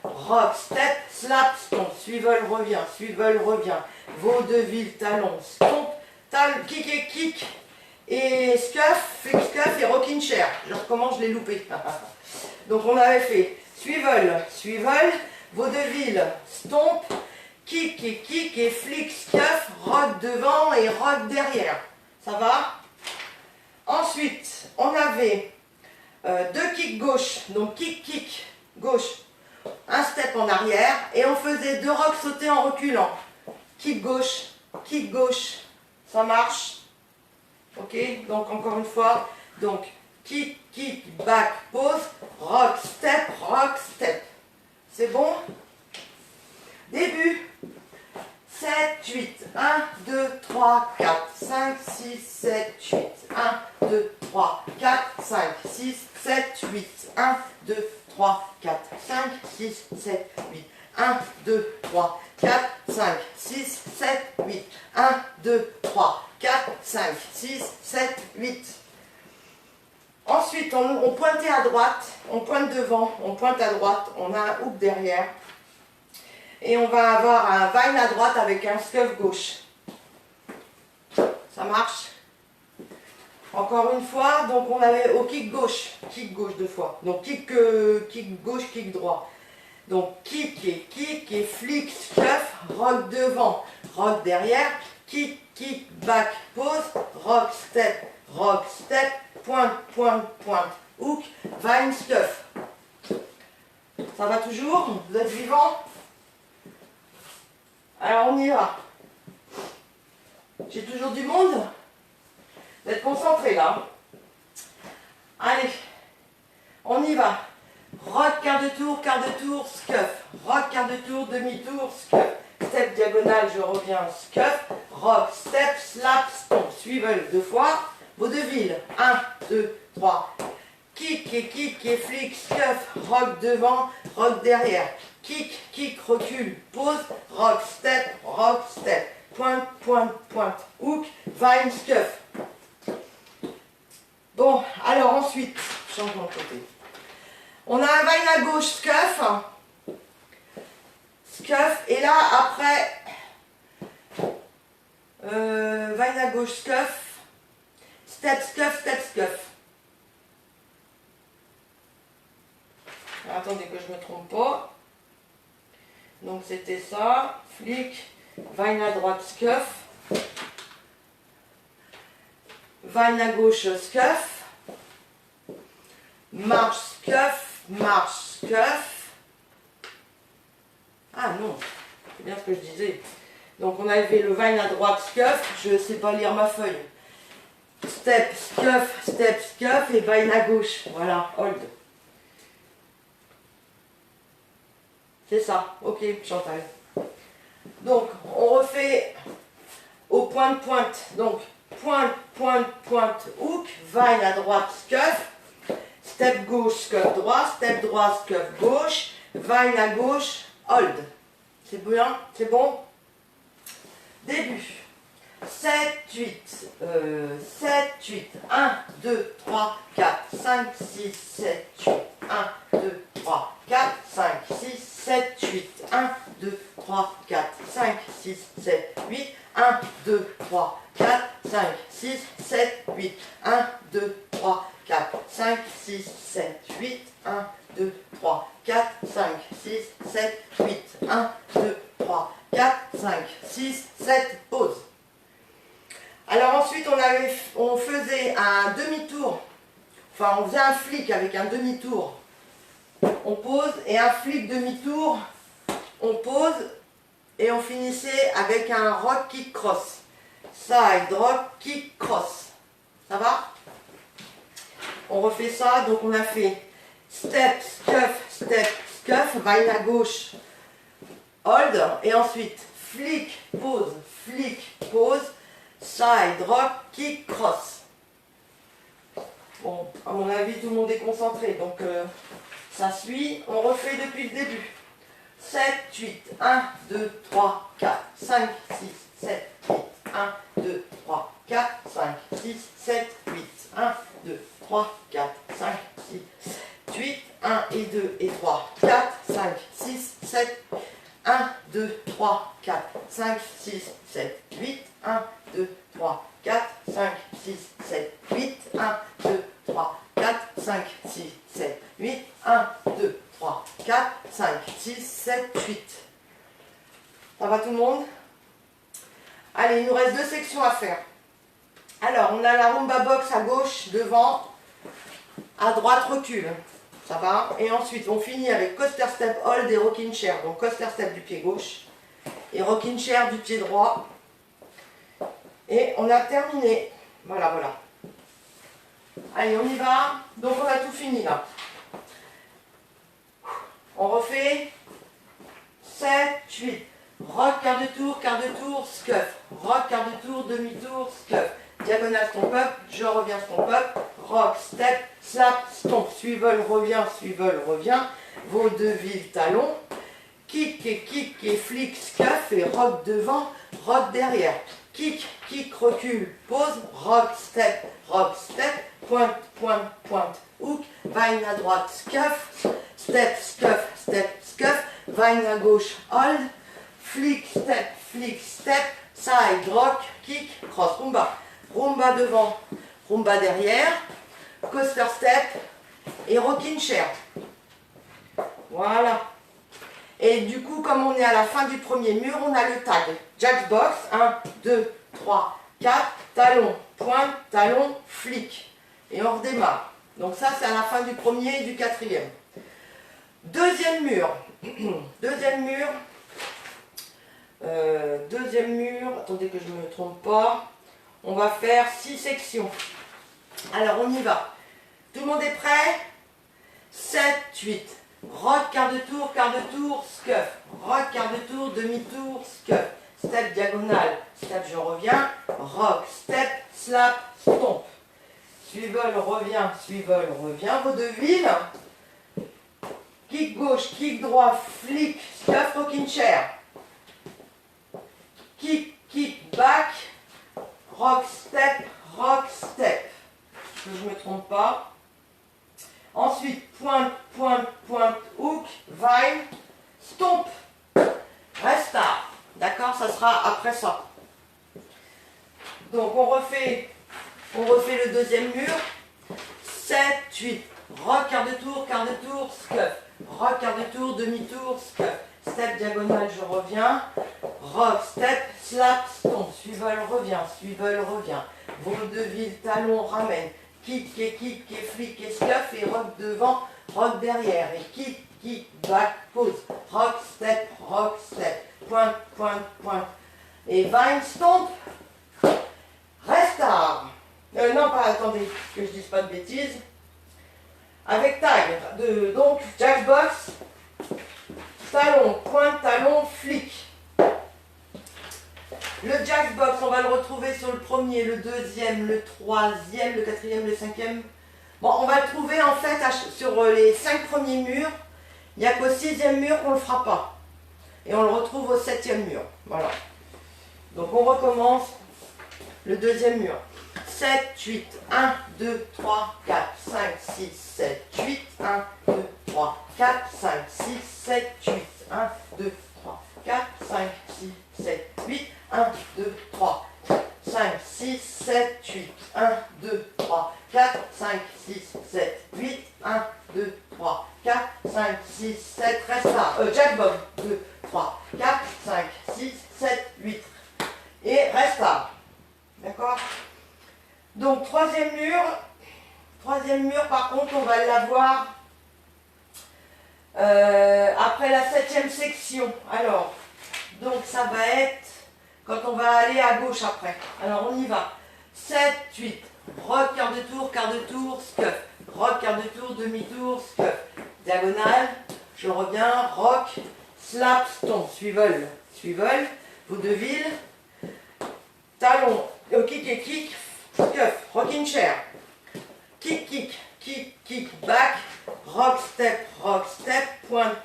Rock, step, slap, stomp. Swivel revient. Vaudeville, talon, stomp. Kick et kick. Et scuff, flick scuff et rocking chair. Je recommence, je l'ai loupé. Donc on avait fait swivel, vaudeville, stomp, kick et flick, scuff, rock devant et rock derrière. Ça va? Ensuite, on avait 2 kicks gauche, donc kick gauche, un step en arrière et on faisait 2 rocks sautés en reculant. Kick gauche, ça marche? Ok, donc encore une fois, donc kick, back, pause, rock, step. C'est bon? Début. 7, 8. 1, 2, 3, 4, 5, 6, 7, 8. 1, 2, 3, 4, 5, 6, 7, 8. 1, 2, 3, 4, 5, 6, 7, 8. 1, 2, 3, 4, 5, 5, 6, 7, 8. 1, 2, 3, 4, 5, 6, 7, 8. Ensuite, on pointait à droite, on pointe devant, on pointe à droite, on a un hook derrière. Et on va avoir un vine à droite avec un scuff gauche. Ça marche? Encore une fois, donc on avait au kick gauche 2 fois. Donc kick gauche, kick droit. Donc kick et flick, scuff, rock devant, rock derrière, kick, back, pause, rock, step, pointe, hook, vine, scuff. Ça va toujours? Vous êtes vivant? Alors on y va. J'ai toujours du monde? Vous êtes concentrés là. Allez, on y va. Rock, quart de tour, scuff. Rock, quart de tour, demi-tour, scuff. Step diagonale, je reviens, scuff. Rock, step, slap, stomp. Swivel 2 fois. Vaudeville. 1, 2, 3. Kick et flick, scuff. Rock devant, rock derrière. Kick, recule, pause. Rock, step, pointe, hook, vine, scuff. Bon, alors ensuite, changement de côté. On a un vine à gauche, scuff. Et là, après, vine à gauche, scuff. Step, scuff. Alors, attendez que je ne me trompe pas. Donc c'était ça, flick, vine à droite, scuff. Vine à gauche, scuff. Marche, scuff. Ah non, c'est bien ce que je disais. Donc on a levé le vine à droite, scuff. Je ne sais pas lire ma feuille. Step, scuff et vine à gauche. Voilà, hold. C'est ça, ok Chantal. Donc on refait au point. Donc pointe, hook, vine à droite, scuff. Step gauche, scuff droit, step droit, scuff gauche, vine à gauche, hold. C'est bien? C'est bon? Début. 7, 8. 1, 2, 3, 4, 5, 6, 7, 8. 1, 2, 3, 4, 5, 6, 7, 8. 1, 2, 3, 4, 5, 6, 7, 8. 1, 2, 3, 4, 5, 6, 7, 8. 1, 2, 3, 4, 5, 6, 7, 8. 1, 2, 3, 4, 5, 6, 7, 8. 1, 2, 3, 4, 5, 6, 7, pause. Alors ensuite on faisait un demi-tour, enfin on faisait un flick avec un demi-tour, on pose, et un flick demi-tour, on pose, et on finissait avec un rock kick cross. Side rock kick cross. Ça va? On refait ça, donc on a fait step, scuff, vine à gauche, hold, et ensuite flick, pause, side rock, kick, cross. Bon, à mon avis, tout le monde est concentré, donc ça suit. On refait depuis le début. 7, 8, 1, 2, 3, 4, 5, 6, 7, 8, 1, 2, 3, 4, 5, 6, 7, 8, 1, 2, 3, 4, 5, 6, 7, 8, 1 et 2 et 3, 4, 5, 6, 7, 1, 2, 3, 4, 5, 6, 7, 8, 1, 2, 3, 4, 5, 6, 7, 8, 1, 2, 3, 4, 5, 6, 7, 8, 1, 2, 3, 4, 5, 6, 7, 8. Ça va tout le monde? Allez, il nous reste 2 sections à faire. Alors, on a la rumba box à gauche, devant, à droite, recule. Ça va? Et ensuite, on finit avec coaster step hold et rocking chair. Donc, coaster step du pied gauche et rocking chair du pied droit. Et on a terminé. Voilà. Allez, on y va. Donc, on a tout fini là. On refait 7, 8. Rock, quart de tour, scuff. Rock, quart de tour, demi-tour, scuff. Diagonale, stomp up, je reviens, stomp up. Rock, step, slap, stomp. Swivel, revient. Vaudeville, talon. kick et flick, scuff et rock devant, rock derrière. Kick, recule, pause, rock, step, pointe, pointe, pointe, hook, vine à droite, scuff, step, scuff, vine à gauche, hold, flick, step, side, rock, kick, cross, rumba. Rumba devant, rumba derrière, coaster step et rocking chair. Voilà. Et du coup, comme on est à la fin du premier mur, on a le tag. Jack box, 1, 2, 3, 4, talon, pointe, talon, flic. Et on redémarre. Donc ça, c'est à la fin du premier et du quatrième. Deuxième mur. Deuxième mur, attendez que je ne me trompe pas. On va faire 6 sections. Alors, on y va. Tout le monde est prêt? 7, 8. Rock, quart de tour, scuff. Rock, quart de tour, demi-tour, scuff. Step, diagonale, step, je reviens. Rock, step, slap, stomp. Swivel, revient. Vaudeville. Kick gauche, kick droit, flick, scuff, rocking chair. Kick, back. Rock, step. Que je ne me trompe pas. Ensuite, pointe, hook, vine, stomp, restart. D'accord, ça sera après ça. Donc on refait le deuxième mur. 7, 8. Rock, quart de tour, scuff. Rock, quart de tour, demi-tour, scuff. Step, diagonale, je reviens. Rock, step, slap, stomp. Swivel, revient. Vaudeville, talon, ramène. Kick et flick et scuff et rock devant, rock derrière. Et kick, back, pause. Rock, step, pointe. Et vine, stomp, restart. Non, pas, attendez, que je dise pas de bêtises. Avec tag, donc jack box, talon, pointe, talon, flick. Le jack box, on va le retrouver sur le premier, le deuxième, le troisième, le quatrième, le cinquième. Bon, on va le trouver en fait sur les 5 premiers murs. Il n'y a qu'au 6e mur qu'on ne le fera pas. Et on le retrouve au 7e mur. Voilà. Donc on recommence le deuxième mur. 7, 8, 1, 2, 3, 4, 5, 6, 7, 8, 1, 2, 3, 4, 5, 6, 7, 8, 1, 2, 3, 4, 5, 6, 7, 8, 1, 2, 3, 5, 6, 7, 8, 1, 2, 3, 4, 5, 6, 7, 8, 1, 2, 3, 4, 5, 6, 7, reste là. Jack box, 2, 3, 4, 5, 6, 7, 8. Et reste là. D'accord? Donc, troisième mur, par contre, on va l'avoir après la 7e section. Alors, donc ça va être quand on va aller à gauche après. Alors, on y va. 7, 8. Rock, quart de tour, scuff. Rock, quart de tour, demi-tour, scuff. Diagonale, je reviens. Rock, slap, stomp. Swivel, vaudeville. Talon, kick, scuff, rocking chair. Kick, back. Rock, step, pointe,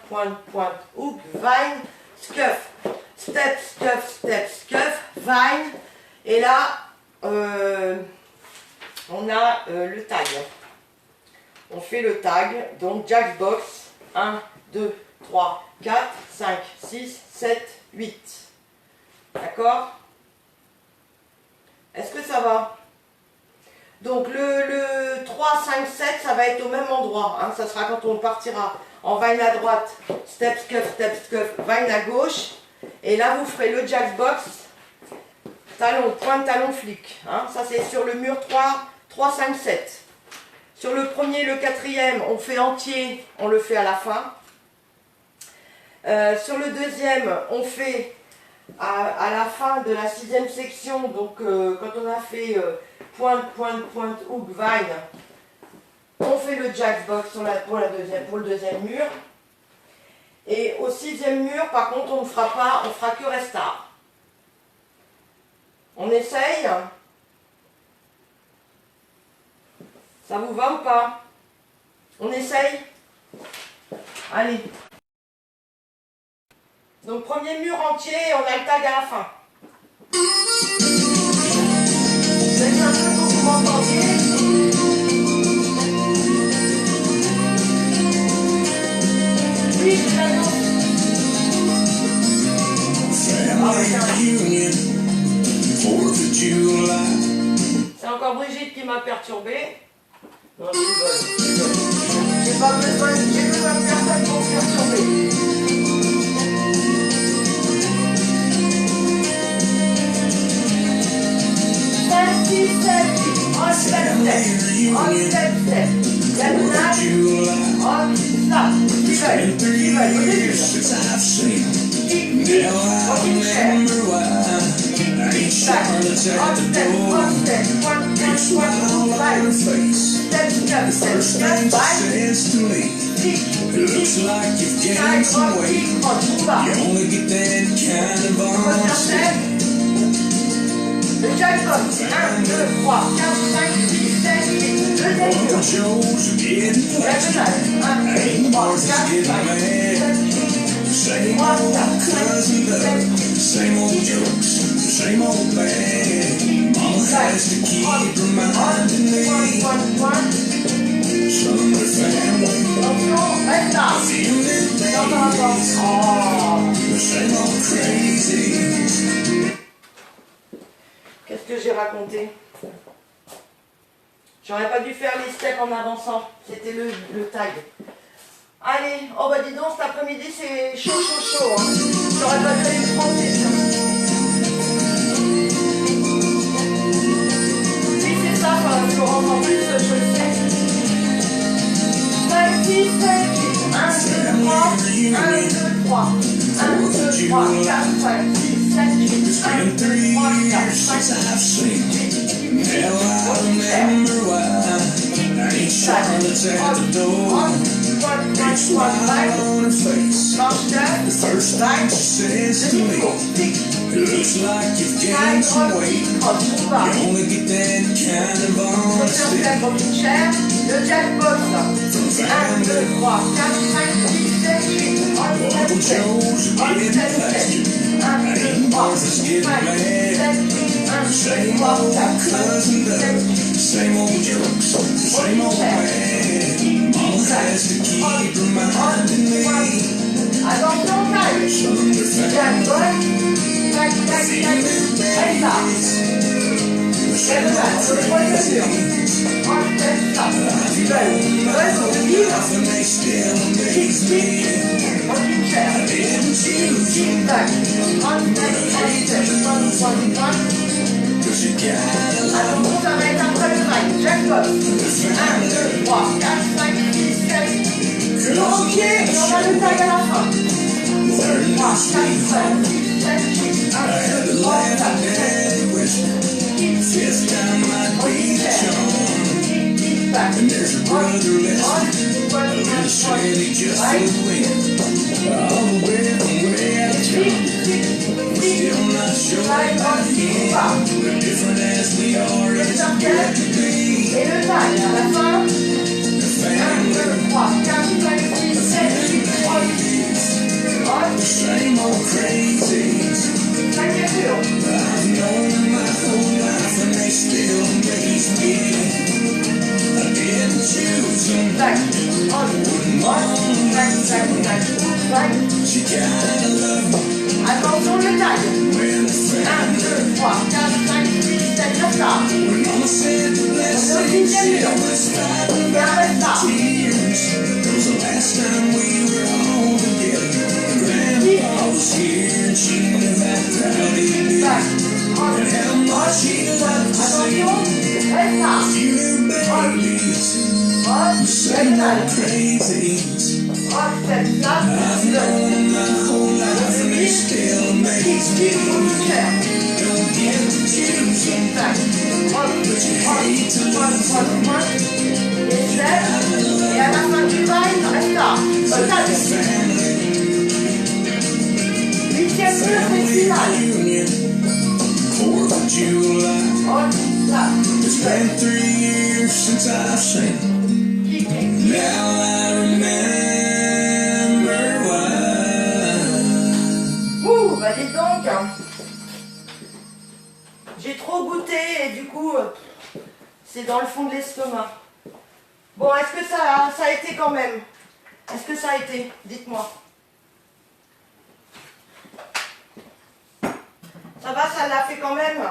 hook, vine, scuff. Step, scuff, vine. Et là, on a le tag. On fait le tag, donc jack box, 1, 2, 3, 4, 5, 6, 7, 8. D'accord? Est-ce que ça va? Donc le 3, 5, 7, ça va être au même endroit. Hein. Ça sera quand on partira en vine à droite, step, scuff, vine à gauche. Et là, vous ferez le jack box, talon, pointe, talon, flic. Hein. Ça, c'est sur le mur 3, 5, 7. Sur le premier, le quatrième, on fait entier, on le fait à la fin. Sur le deuxième, on fait à la fin de la 6e section, donc quand on a fait pointe, hook, vine, on fait le jack box pour le deuxième mur. Et au 6e mur, par contre, on ne fera pas, on fera que restart. On essaye? Ça vous va ou pas? On essaye? Allez. Donc premier mur entier et on a le tag à la fin. Je vais un peu pour que vous m'entendiez. Oui, c'est l'annonce. C'est encore Brigitte qui m'a perturbé. Non, je rigole. J'ai besoin de personne pour me perturber. On step. Diagonale. On stop. Ils veulent. Au début. Rocking chair. Back. On step. 1, 2, 3, 4, 5. Step. Looks like you've gained some weight. You only get that kind of on step. Le jackpot, 1, 2, 3, 4, 5, 6, 7, 8, le deuxième. Diagonale, 1, 2, 3, 4, 5, 6, 7, 8, 3, 4, 5, 6, 7, 8. Same old jokes, same old bag. Mama has to keep reminding me. Some of the family. Attention, reste là. Dans un rapport. Same old crazy. Qu'est-ce que j'ai raconté? J'aurais pas dû faire les steps en avançant. C'était le tag. Allez, oh bah dis donc, cet après-midi c'est chaud. Hein. J'aurais pas dû aller me tromper. Oui, c'est ça, Florence, en plus, je le sais. 5, 6, 7, 8, 1, 2, 3, 1, 2, 3, 1, 2, 3, 4, 5, 6, 7, 8, 1, 2, 3, 4, 5, 6, 7, 8, Hell, I remember why. I ain't Charlotte's at the door. Big smile on her face. The first thing she says to me, it looks like you've gained some weight. You only get that kind of on step. Le jackpot, 1, 2, 3, 4, 5, 6, 7, 8, Uncle Joe's getting plastic. Ain't Martha's getting mad. Same old cousin Doug. Same old jokes, same old man. Mama has to keep reminding me. Attention, taille. Jackpot. Tac, tac, tac. Reste là. Diagonale, le troisième mur. On step, stop. Ils veulent vivre. Rocking chair. Tic-tac. On step. Attention, ça va être après le train. Jackpot. 1, 2, 3, 4, 5, 6, 7. Le entier et on a le tag à la fin. 3, 4, 5, 6, 7, 8, 1, 2, 3, 4, 5. Fifth time might be the charm. And there's a brother Lester, a little Shanny just for the win. All the way from way out of town. We're still not sure about him. We're different as we are as good to be. Et le tag à la fin. The 1, 2, 3, 4, 5, 6, 7, 8, 3, the same old crazies. cinquième mur. I've known my whole life and they still amaze me. I didn't choose them. Tac. On. Tac, tac, tac. Tac. She kinda loved me Attention, le tag. when the 1, 2, 3, 4, 5, 6, 7, reste là. when Mama said the blessings it was fighting back the tears. It was the last time we were all together. Grandpa was here and she knew how proud he'd be. Tac. On. And how much he loved to see Attention, reste là. you babies. On. Same Diagonale. old crazies. On step, stop. I've known my whole life and they still amaze me. Rocking chair. Don't get to choose them, Tac. On. but you hate to lose them. Et 7. Et à la fin du bail, reste là. Tag. Huitième mur, c'est le final. Union, 4th of July. On. Stop. It's been 3 years since I've seen. Now I remember why. J'ai trop goûté et du coup, c'est dans le fond de l'estomac. Bon, est-ce que ça a été quand même? Est-ce que ça a été? Dites-moi. Ça va, ça l'a fait quand même?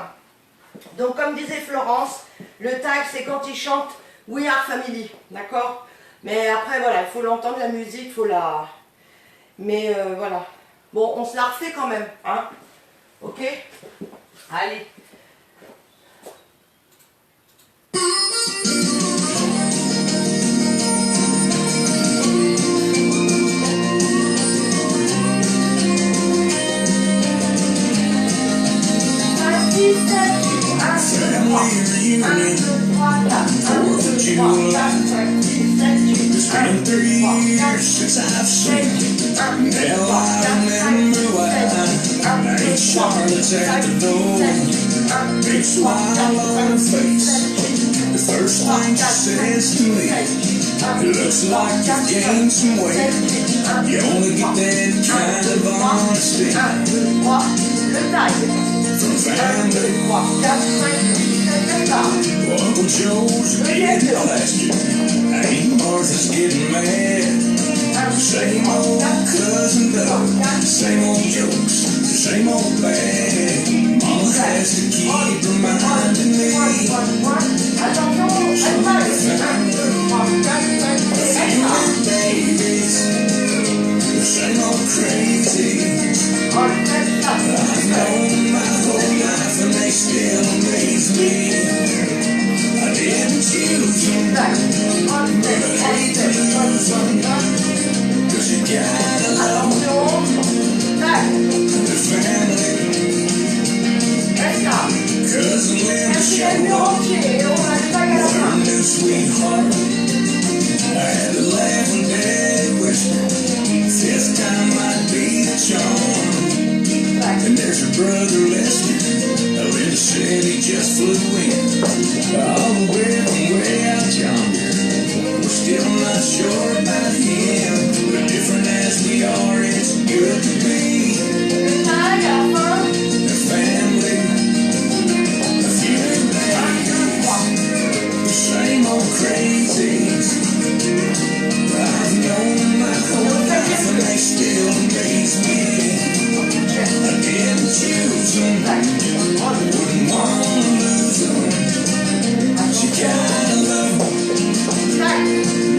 Donc, comme disait Florence, le tag, c'est quand il chante We Are Family, d'accord? Mais après, voilà, il faut l'entendre, la musique, il faut la... Mais voilà. Bon, on se la refait quand même, hein? Ok? Allez. It's been 3 years since I've seen you. Now I remember why I ain't Charlotte's at the door. Big smile on her face. The first thing she says to me, it looks like you've gained some weight. You only get that kind of honesty from family. Uncle Joe's getting plastered. Aunt Martha's getting mad. Same old cousin Doug, same old jokes, same old bad. Mama has to keep reminding me. Babies, the same old crazy. I've known my whole life and they still amaze me. I didn't choose them, but I hate to lose them. Cause you gotta love the family. Cousin Linda showed up with her new sweetheart. I had to laugh when Dad whispered, fifth time might be the charm. And there's her brother Lester. Linda said he just flew in, all the way from way out yonder. We're still not sure about him, but different as we are, it's good to be. The family, a few babies, the same old crazies. I've known my whole life and they still amaze me. I didn't choose them, wouldn't want to lose them. She gotta love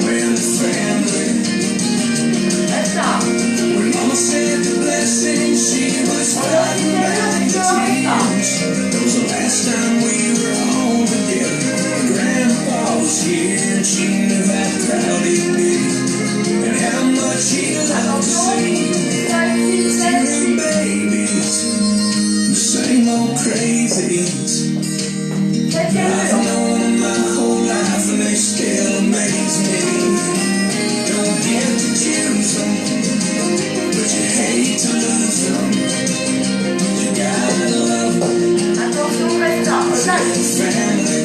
when the family. When Mama said the blessing, she was fighting back the tears. That was the last time we were all together. Grandpa was here and she knew how proud he'd be and how much he loved to see. Human babies, the same old crazies. I've known them my whole life and they still amaze me. Don't get to choose them, but you hate to lose them. You gotta love family.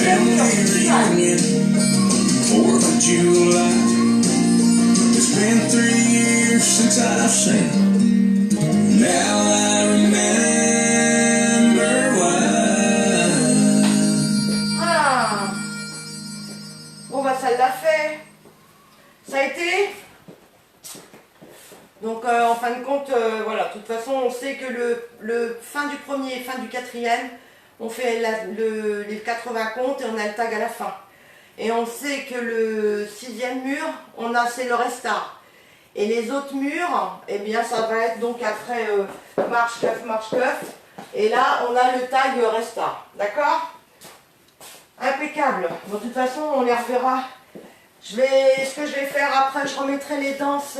Family reunion, 4th of July. It's been 3 years since I've seen them. Now I remember why. Ah. Bon bah ça l'a fait. Ça a été. Donc en fin de compte, voilà, de toute façon on sait que le fin du premier et fin du quatrième, on fait les 80 comptes et on a le tag à la fin. Et on sait que le 6e mur, c'est le restart. Et les autres murs, eh bien ça va être donc après marche keuf. Et là on a le tag restart. D'accord? Impeccable. Bon, de toute façon on les reverra. Ce que je vais faire après, je remettrai les danses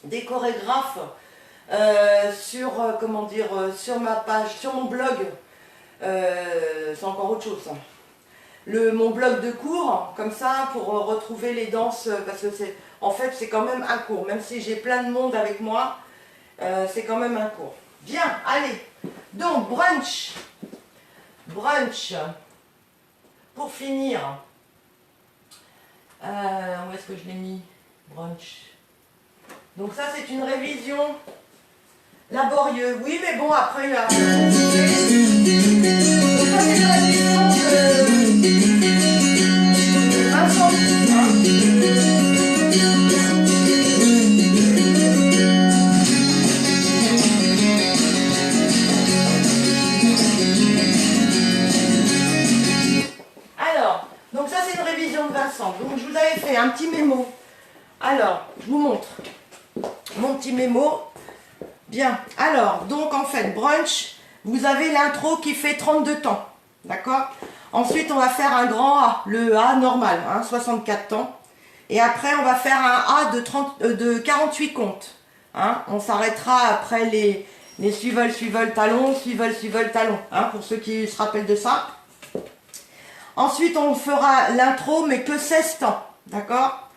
des chorégraphes sur, sur ma page, sur mon blog. C'est encore autre chose. Mon blog de cours, comme ça, pour retrouver les danses, parce que en fait c'est quand même un cours, même si j'ai plein de monde avec moi, c'est quand même un cours. Bien, allez, donc brunch, pour finir, où est-ce que je l'ai mis, brunch, donc ça c'est une révision laborieux. Oui, mais bon, après, là... Donc, ça, c'est la question de Vincent. Hein. Alors, donc ça, c'est une révision de Vincent. Donc, je vous avais fait un petit mémo. Alors, je vous montre mon petit mémo. Bien, alors, donc en fait, brunch, vous avez l'intro qui fait 32 temps, d'accord? Ensuite, on va faire un grand A, le A normal, hein, 64 temps. Et après, on va faire un A de 48 comptes. Hein. On s'arrêtera après les swivel, swivel, talon, swivel, swivel, talon, hein, pour ceux qui se rappellent de ça. Ensuite, on fera l'intro, mais que 16 temps, d'accord?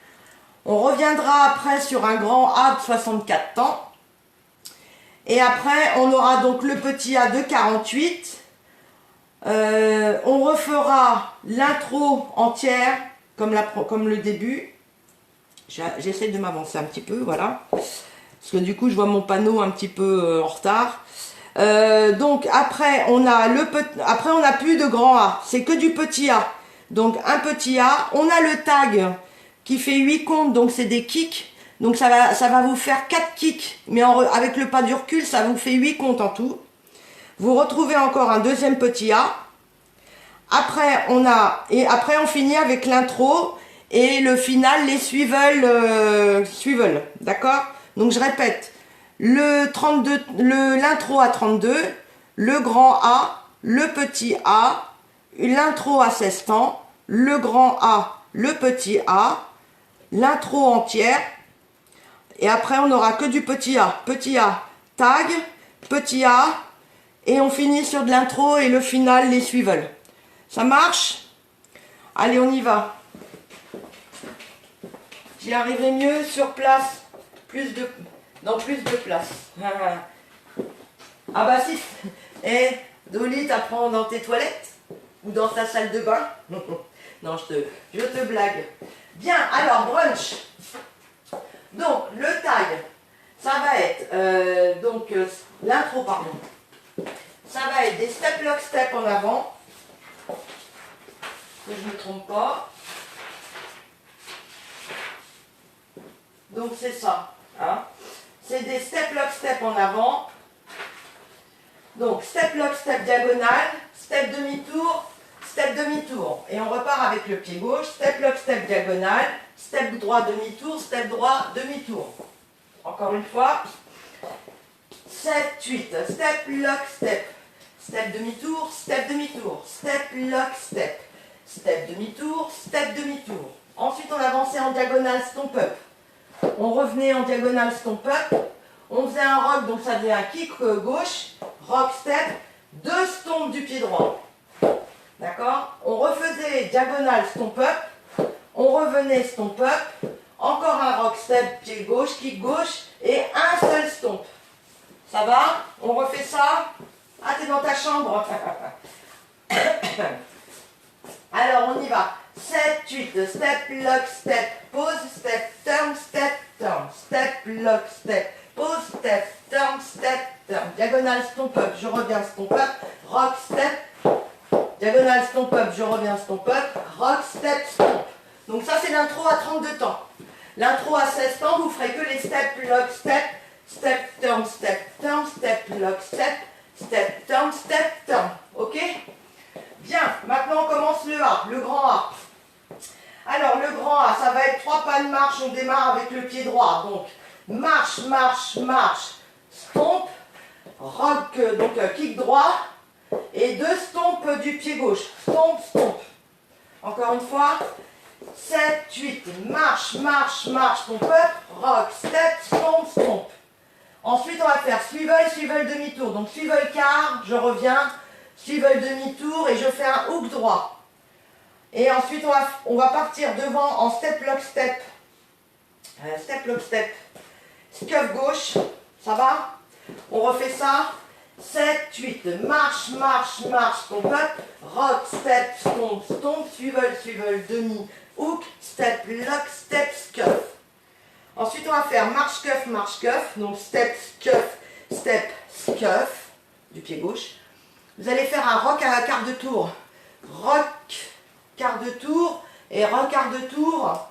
On reviendra après sur un grand A de 64 temps. Et après, on aura donc le petit A de 48. On refera l'intro entière, comme le début. J'essaie de m'avancer un petit peu, voilà. Parce que du coup, je vois mon panneau un petit peu en retard. Donc après, on a plus de grand A. C'est que du petit A. Donc un petit A. On a le tag qui fait 8 comptes, donc c'est des kicks. Donc ça va vous faire 4 kicks, mais avec le pas du recul, ça vous fait 8 comptes en tout. Vous retrouvez encore un deuxième petit A. Après, on finit avec l'intro et le final, les swivel, d'accord? Donc je répète, l'intro à 32, le grand A, le petit A, l'intro à 16 temps, le grand A, le petit A, l'intro entière. Et après, on n'aura que du petit A. Petit A, tag, petit A, et on finit sur de l'intro et le final, les swivel. Ça marche? Allez, on y va. J'y arriverai mieux sur place. Dans plus de place. Ah bah si. Eh, Dolly, t'apprends dans tes toilettes? Ou dans ta salle de bain? Non, je te blague. Bien, alors, brunch. Donc, le tag, ça va être, l'intro, pardon. Ça va être des step, lock, step en avant. Que je ne me trompe pas. Donc, c'est ça. Hein. C'est des step, lock, step en avant. Donc, step, lock, step diagonale, step demi-tour, step demi-tour. Et on repart avec le pied gauche, step, lock, step diagonale, step droit, demi-tour, step droit, demi-tour. Encore une fois. 7, 8. Step, lock, step. Step demi-tour, step demi-tour. Step, lock, step. Step demi-tour, step demi-tour. Ensuite, on avançait en diagonale stomp up. On revenait en diagonale stomp up. On faisait un rock, donc ça faisait un kick gauche. Rock, step. 2 stomps du pied droit. D'accord? On refaisait diagonale stomp up. On revenait stomp up. Encore un rock step, pied gauche, kick gauche. Et un seul stomp. Ça va? On refait ça? Ah, t'es dans ta chambre. Alors, on y va. 7, 8. Step, lock, step. Pause, step, turn, step, turn. Step, lock, step. Pause, step, turn, step, turn. Diagonale stomp up, je reviens stomp up. Rock, step. Diagonale stomp up, je reviens stomp up. Rock, step, stomp. Donc ça, c'est l'intro à 32 temps. L'intro à 16 temps, vous ferez que les step, lock, step. Step, turn, step, turn, step, lock, step. Step, turn, step, turn. Ok? Bien, maintenant on commence le A, le grand A. Alors le grand A, ça va être 3 pas de marche, on démarre avec le pied droit. Donc marche, marche, marche, stomp, rock, donc kick droit, et 2 stomps du pied gauche. Stomp, stomp. Encore une fois, 7, 8, marche, marche, marche, stomp up, rock, step, stomp, stomp. Ensuite on va faire swivel, swivel demi-tour. Donc swivel quart, je reviens. Swivel demi-tour et je fais un hook droit. Et ensuite, on va partir devant en step, lock, step. Step, lock, step. Scuff gauche. Ça va? On refait ça. 7, 8. Marche, marche, marche. Stomp up. Rock, step, stomp, stomp. Swivel, swivel, demi. Hook, step, lock, step, scuff. Ensuite, on va faire marche, cuff, marche, cuff. Donc, step, scuff, step, scuff, du pied gauche. Vous allez faire un rock à quart de tour. Rock, quart de tour, et rock, quart de tour,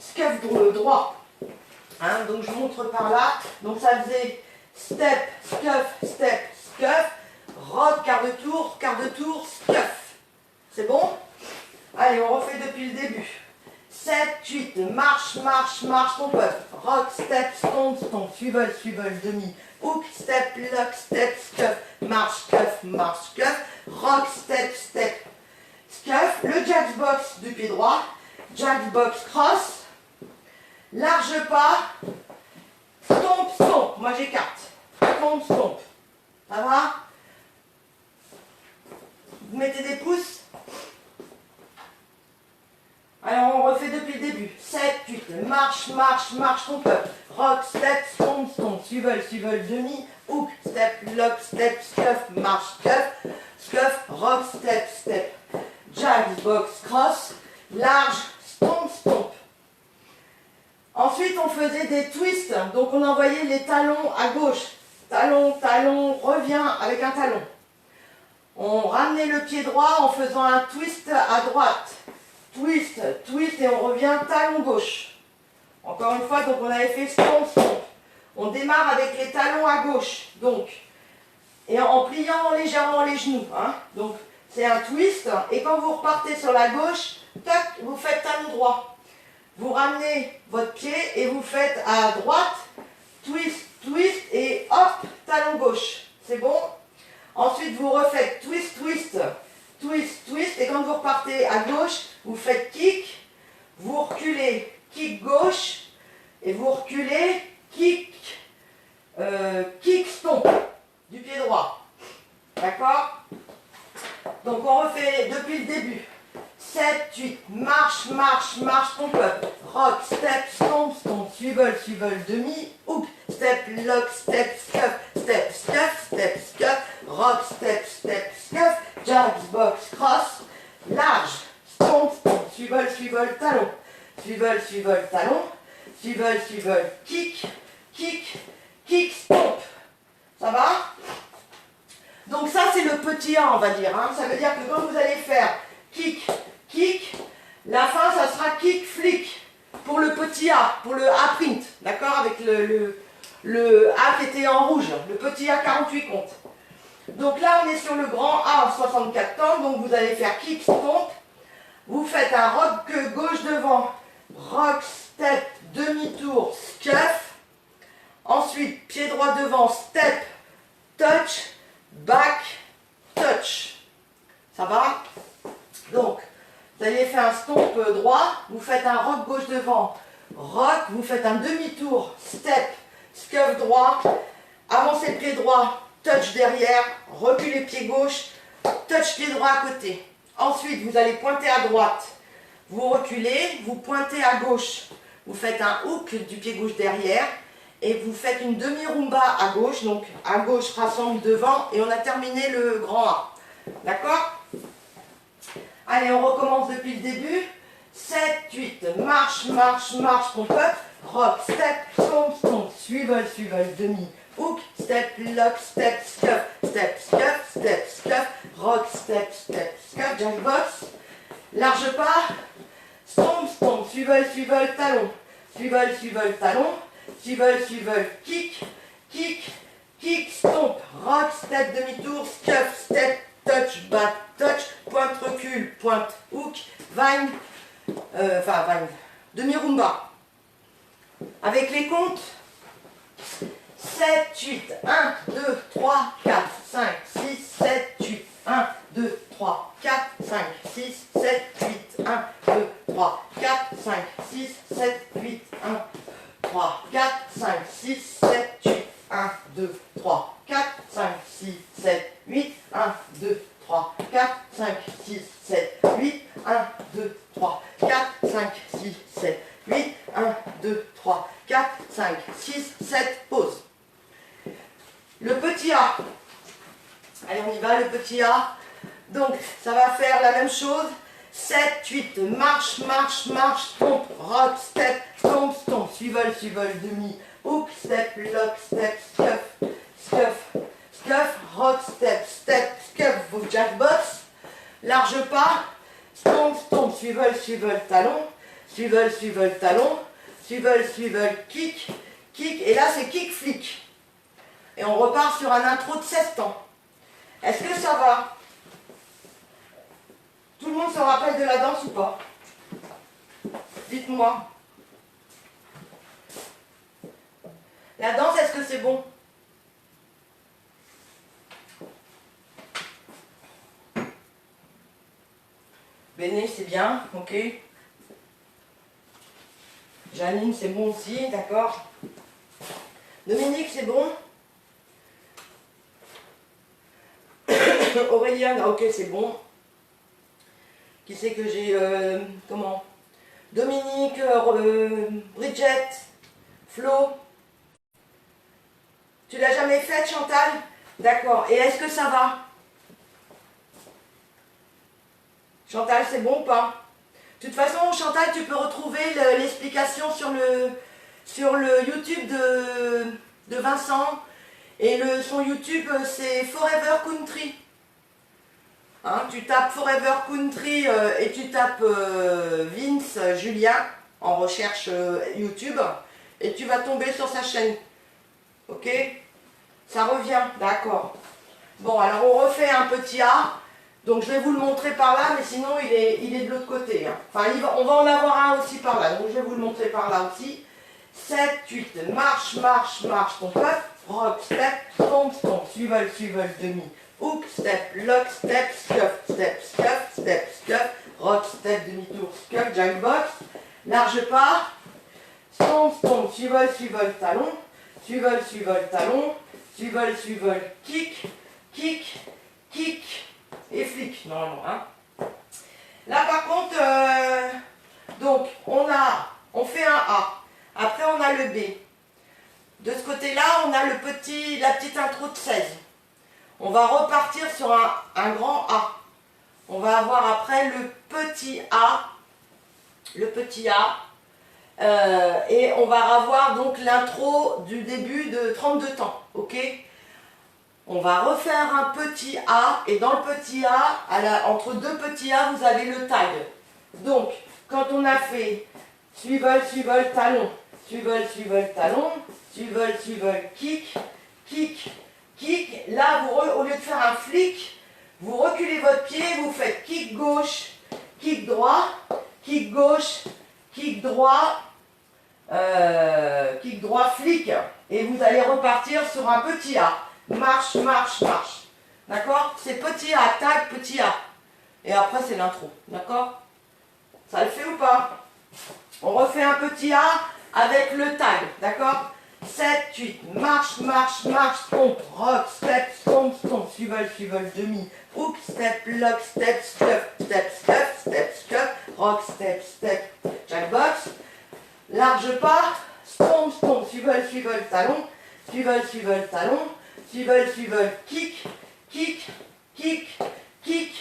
scuff droit. Hein, donc je montre par là. Donc ça faisait step, scuff, rock, quart de tour, scuff. C'est bon? Allez, on refait depuis le début. 7, 8, marche, marche, marche, ton peuple. Rock, step, stomp, stomp, swivel, swivel, demi. Hook, step, lock, step, scuff. Marche, scuff. Rock, step, step, scuff. Le jack box du pied droit. Jack box cross. Large pas. Stomp, stomp. Moi j'écarte. Stomp, stomp. Ça va? Vous mettez des pouces. Alors on refait depuis le début. 7, 8, marche, marche, marche ton peuple. Rock, step, stomp, stomp, swivel, swivel, demi. Hook, step, lock, step, scuff, marche, scuff, rock, step, step. Jack, box, cross, large, stomp, stomp. Ensuite on faisait des twists, donc on envoyait les talons à gauche. Talon, talon, revient avec un talon. On ramenait le pied droit en faisant un twist à droite. Twist, twist et on revient talon gauche. Encore une fois, donc on avait fait stomp, stomp. On démarre avec les talons à gauche, donc, et en pliant légèrement les genoux. Hein. Donc c'est un twist, et quand vous repartez sur la gauche, tac, vous faites talon droit. Vous ramenez votre pied et vous faites à droite, twist, twist, et hop, talon gauche. C'est bon? Ensuite, vous refaites twist, twist, twist, twist, et quand vous repartez à gauche, vous faites kick, vous reculez, kick gauche, et vous reculez, kick, kick stomp, du pied droit. D'accord? Donc on refait depuis le début. 7, 8, marche, marche, marche ton peuple. Rock, step, stomp, stomp, swivel, swivel, demi, hook, step, lock, step, scuff, step, scuff, step, scuff, rock, step, step, scuff, jack, box, cross, large, stomp, stomp, swivel, swivel, talon, swivel, swivel, talon, swivel, swivel, kick, kick, kick, stomp. Ça va? Donc ça c'est le petit A on va dire. Hein. Ça veut dire que quand vous allez faire kick, kick, la fin ça sera kick, flick pour le petit A, pour le A print, d'accord, avec le A qui était en rouge, le petit A 48 comptes. Donc là on est sur le grand A 64 temps, donc vous allez faire kick, stomp, vous faites un rock gauche devant, rock, step, demi-tour, scuff, ensuite pied droit devant, step, touch, back, touch. Ça va? Donc, vous allez faire un stomp droit, vous faites un rock gauche devant, rock, vous faites un demi-tour, step, scuff droit, avancez le pied droit, touch derrière, reculez pied gauche, touch pied droit à côté. Ensuite, vous allez pointer à droite, vous reculez, vous pointez à gauche, vous faites un hook du pied gauche derrière, et vous faites une demi-rumba à gauche, donc à gauche rassemble devant, et on a terminé le grand A. D'accord? Allez, on recommence depuis le début. 7, 8, marche, marche, marche ton peuple. Rock, step, stomp, stomp, swivel, swivel, demi. Hook, step, lock, step, scuff, step, scuff, step, scuff. Rock, step, step, scuff, jack box. Large pas. Stomp, stomp, swivel, swivel, talon. Swivel, swivel, talon. Swivel, swivel, kick, kick, kick, stomp. Rock, step, demi-tour, scuff, step, touch, back, touch, pointe, recul, pointe, hook, vine, demi-rumba. Avec les comptes, 7, 8, 1, 2, 3, 4, 5, 6, 7, 8, 1, 2, 3, 4, 5, 6, 7, 8, 1, 2, 3, 4, 5, 6, 7, 8, 1, 3, 4, 5, 6, 7, 8, 1, 2, 3, 4, 5, 6, 7, 8, 1, 2, 3, 4, 5, 6, 7, 8, 1, 2, 3, 4, 5, 6, 7, 8, 1, 2, 3, 4, 5, 6, 7, pause. Le petit A. Allez, on y va, le petit A. Donc, ça va faire la même chose. 7, 8, marche, marche, marche, stomp, rock, step, stomp, stomp, swivel, swivel, demi, hook, step, lock, step, scuff, scuff, scuff, rock, step, step, scuff, vos jackbox, large pas, stomp, stomp, swivel, swivel, talon, swivel, swivel, talon, swivel, swivel, kick, kick, et là c'est kick, flick. Et on repart sur un intro de 16 temps. Est-ce que ça va? Tout le monde se rappelle de la danse ou pas? Dites-moi. La danse, est-ce que c'est bon? Béné, c'est bien, ok. Janine, c'est bon aussi, d'accord. Dominique, c'est bon. Aurélien, ok, c'est bon. Qui c'est que j'ai, comment? Dominique, Bridget, Flo. Tu l'as jamais faite, Chantal? D'accord. Et est-ce que ça va? Chantal, c'est bon ou pas? De toute façon, Chantal, tu peux retrouver l'explication sur le YouTube de Vincent. Et son YouTube, c'est Forever Country. Hein, tu tapes Forever Country et tu tapes Vince Julien en recherche YouTube et tu vas tomber sur sa chaîne. Ok? Ça revient, d'accord. Bon, alors on refait un petit A. Donc je vais vous le montrer par là, mais sinon il est de l'autre côté. Hein. Enfin, on va en avoir un aussi par là. Donc je vais vous le montrer par là aussi. 7, 8, marche, marche, marche, ton pote. Rock, step, stomp, stomp, swivel, swivel, demi. Hook, step, lock, step, scuff, step, scuff, step, scuff, rock, step, demi-tour, scuff, jackbox, large pas, stomp, stomp, swivel, swivel, talon, swivel, swivel, talon, swivel, swivel, kick, kick, kick, et flick, normalement, hein. Là, par contre, donc, on fait un A, après on a le B. De ce côté-là, on a la petite intro de 16. On va repartir sur un grand A. On va avoir après le petit A. Et on va avoir donc l'intro du début de 32 temps. Ok? On va refaire un petit A. Et dans le petit A, entre deux petits A, vous avez le tag. Donc, quand on a fait swivel, swivel, talon, swivel, swivel, talon, swivel, swivel, kick, kick, kick, là, au lieu de faire un flic, vous reculez votre pied, vous faites kick gauche, kick droit, kick gauche, kick droit, flic. Et vous allez repartir sur un petit A. Marche, marche, marche. D'accord? C'est petit A, tag, petit A. Et après, c'est l'intro. D'accord? Ça le fait ou pas? On refait un petit A avec le tag. D'accord? 7, 8, marche, marche, marche, stomp, rock, step, stomp, stomp, swivel, swivel, demi, hook, step, lock, step, scuff, step, scuff, step, scuff, rock, step, step, jackbox, large pas, stomp, stomp, swivel, swivel, talon, swivel, swivel, talon, swivel, swivel, kick, kick, kick, kick,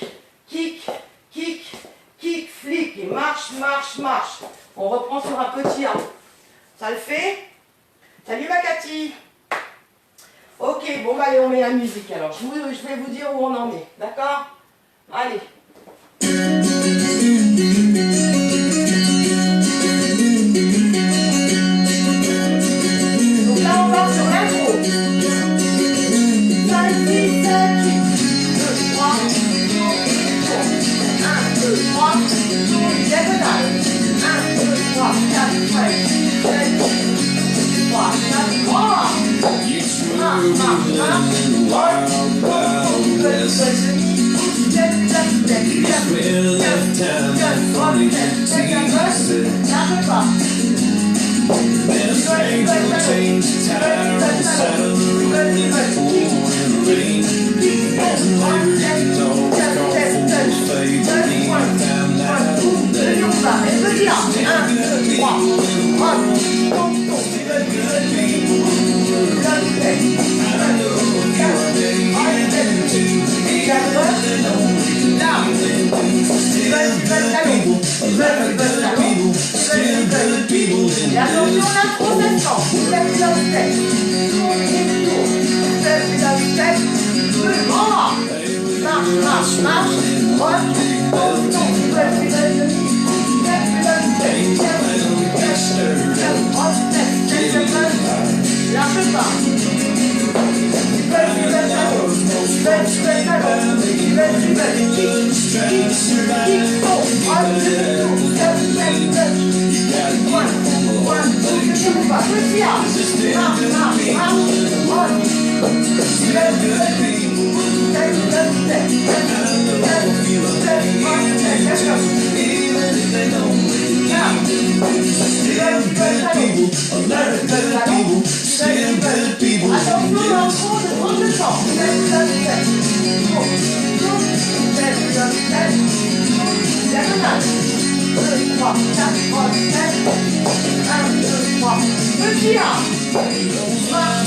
kick, kick, kick, flick, et marche, marche, marche. On reprend sur un petit A. Ça le fait? Salut ma Cathy. Ok, bon bah allez, on met la musique alors. Je vais vous dire où on en est, d'accord? Allez. Donc là on part sur l'intro. 5, 6, 7, 8, 2, 3, 1, 2, 3, diagonale. 1, 2, 3, 4, 5, 6, 7, 8, 3, 4, 3. You smooth in wild, wild west. You spend lifetime on the empty then a stranger will change tire on the side of the road in the pouring rain. As liberty's all gone, fools fade to the time now. Still good people in the world. Still good people in the world. I know you're getting to be and only still good people in the world. Et attention, l'intro, ça sent. marche, droite, pause, non, step, lâche pas.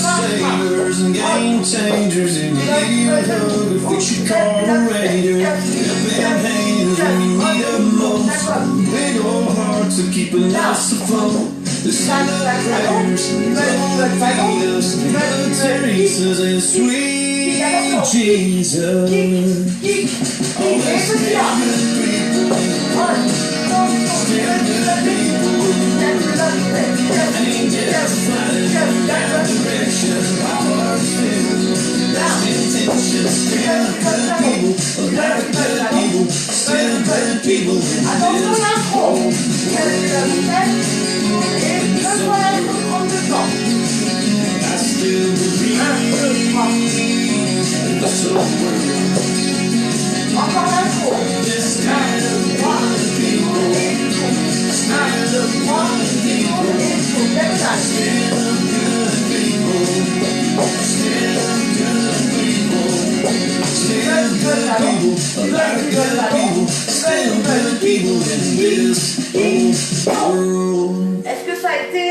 Savers and game changers in the heel hug, fix your carburetor. Helping hands when you need them most. Big old hearts are keeping us afloat. The sound of prayers, love us, Mother Teresa's and sweet Jesus. Oh, let's make good people. Still good people. Ain't just flying down direction. Our hearts filled with best intentions. Still good people. A lot of good people. Still good people in this world. I still believe in the soul world. This kind of good people. Still good people. A lot of good people. Still good people in this world. Est-ce que ça a été?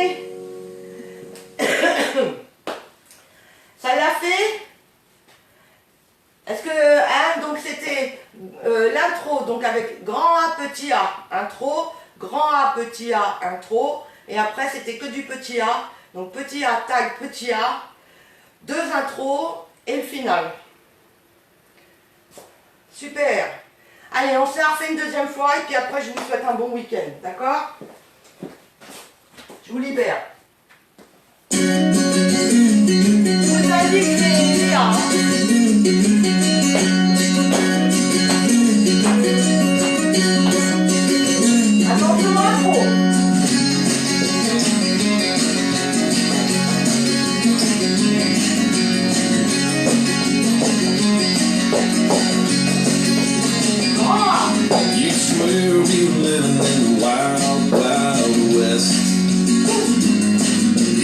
Ça l'a fait? Est-ce que, hein, donc c'était l'intro, donc avec grand A, petit A, intro, grand A, petit A, intro, et après c'était que du petit A, donc petit A, tag, petit A, deux intros et le final. Super. Allez, on s'est refait une deuxième fois et puis après je vous souhaite un bon week-end, d'accord? Je vous libère. Je vous indique les A. Attention à l'intro. You swear we were living in the wild, wild west.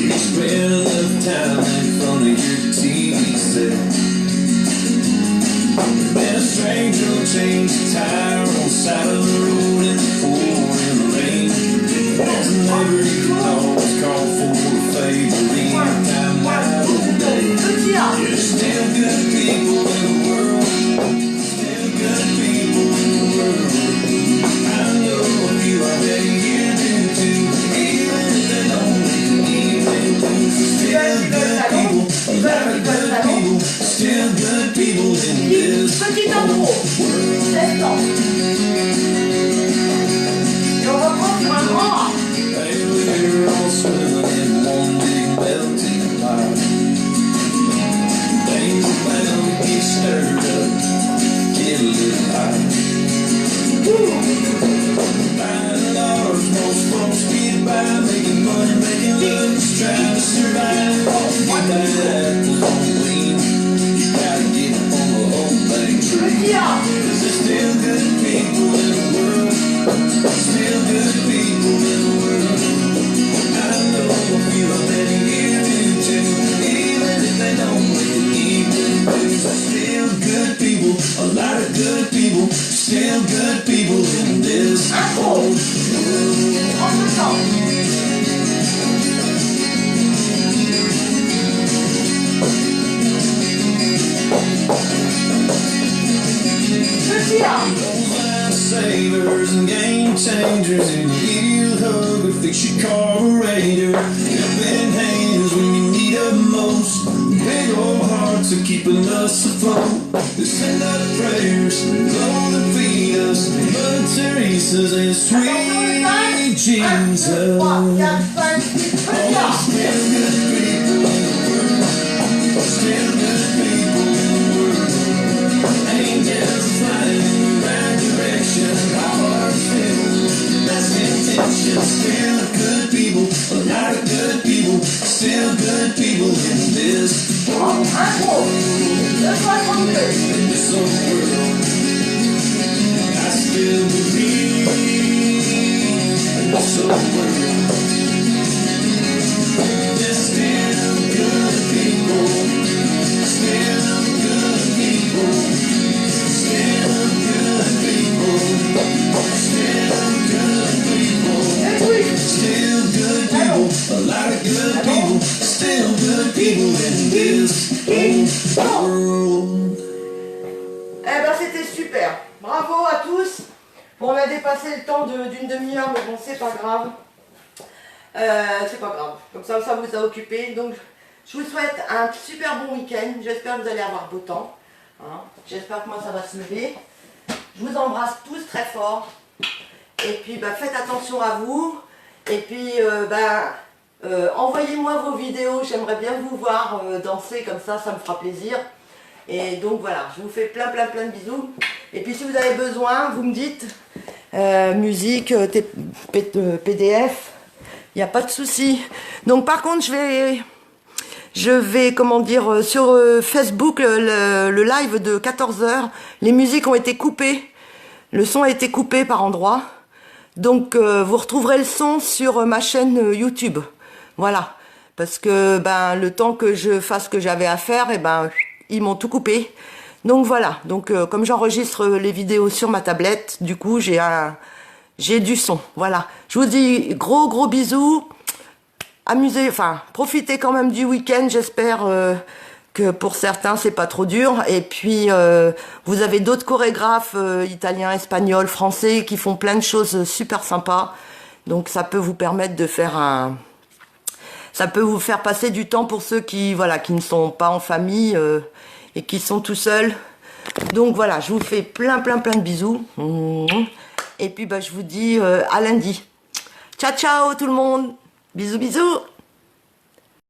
You spend enough time in front of your TV set. Then a stranger will change the tire on the side of the road in the pouring rain. There's a neighbor you can always call for a favor anytime, night or day. There's still good people in the world. Still good people in the world. I know a few already here do too. Even if they don't even do. Still good people. A lot of good people. Still good people in this Petit intro. C'est temps. Et on reprend sur un grand A. Hey, we're all swimming in one big melting pot. Things are bound to get stirred up, get a little hot. By and large, most folks get by making money, making love, just trying to survive. Get that apples on lean, you gotta get on the whole thing true. Petit A. 'Cause there's still good people in the world. Still good people in the world. I know a few of them here do too. Even if they don't even do. Still good people, a lot of good people. Still good people in this world. En même temps. Petit A. Savers and game changers in your heel hug or fix your carburetor. Helping hands when you need them most. Big old hearts hearts are keeping us afloat. They send out prayers, Lord to feed us. Mother Teresa's and sweet Jesus. Oh, still good people in the world. Still good people in the world. Angels flying in the right direction. Hearts filled with best intentions. Still good people, a lot of good people. Still good people in this world. In this old world. I still believe in this old world. There's still good people. Still good people. Still good people. Still good people. Still good people. A lot of good people. Still good people in this world. Eh ben c'était super. Bravo à tous. Bon, on a dépassé le temps d'une demi-heure, mais bon, c'est pas grave. C'est pas grave. Comme ça vous a occupé. Donc, je vous souhaite un super bon week-end. J'espère que vous allez avoir beau temps. Hein. J'espère que moi, ça va se lever. Je vous embrasse tous très fort. Et puis, bah, faites attention à vous. Et puis, envoyez-moi vos vidéos. J'aimerais bien vous voir danser comme ça me fera plaisir. Et donc, voilà, je vous fais plein de bisous. Et puis, si vous avez besoin, vous me dites musique, PDF. Il n'y a pas de souci. Donc par contre, je vais comment dire, sur Facebook, le live de 14 h, les musiques ont été coupées. Le son a été coupé par endroits. Donc vous retrouverez le son sur ma chaîne YouTube. Voilà. Parce que le temps que je fasse ce que j'avais à faire, ils m'ont tout coupé. Donc voilà. Donc comme j'enregistre les vidéos sur ma tablette, du coup j'ai du son, voilà. Je vous dis gros bisous. Amusez, profitez quand même du week-end. J'espère que pour certains c'est pas trop dur. Et puis vous avez d'autres chorégraphes italiens, espagnols, français qui font plein de choses super sympas. Donc ça peut vous permettre de faire ça peut vous faire passer du temps pour ceux qui ne sont pas en famille et qui sont tout seuls. Donc voilà, je vous fais plein de bisous. Et puis je vous dis à lundi. Ciao tout le monde. Bisous.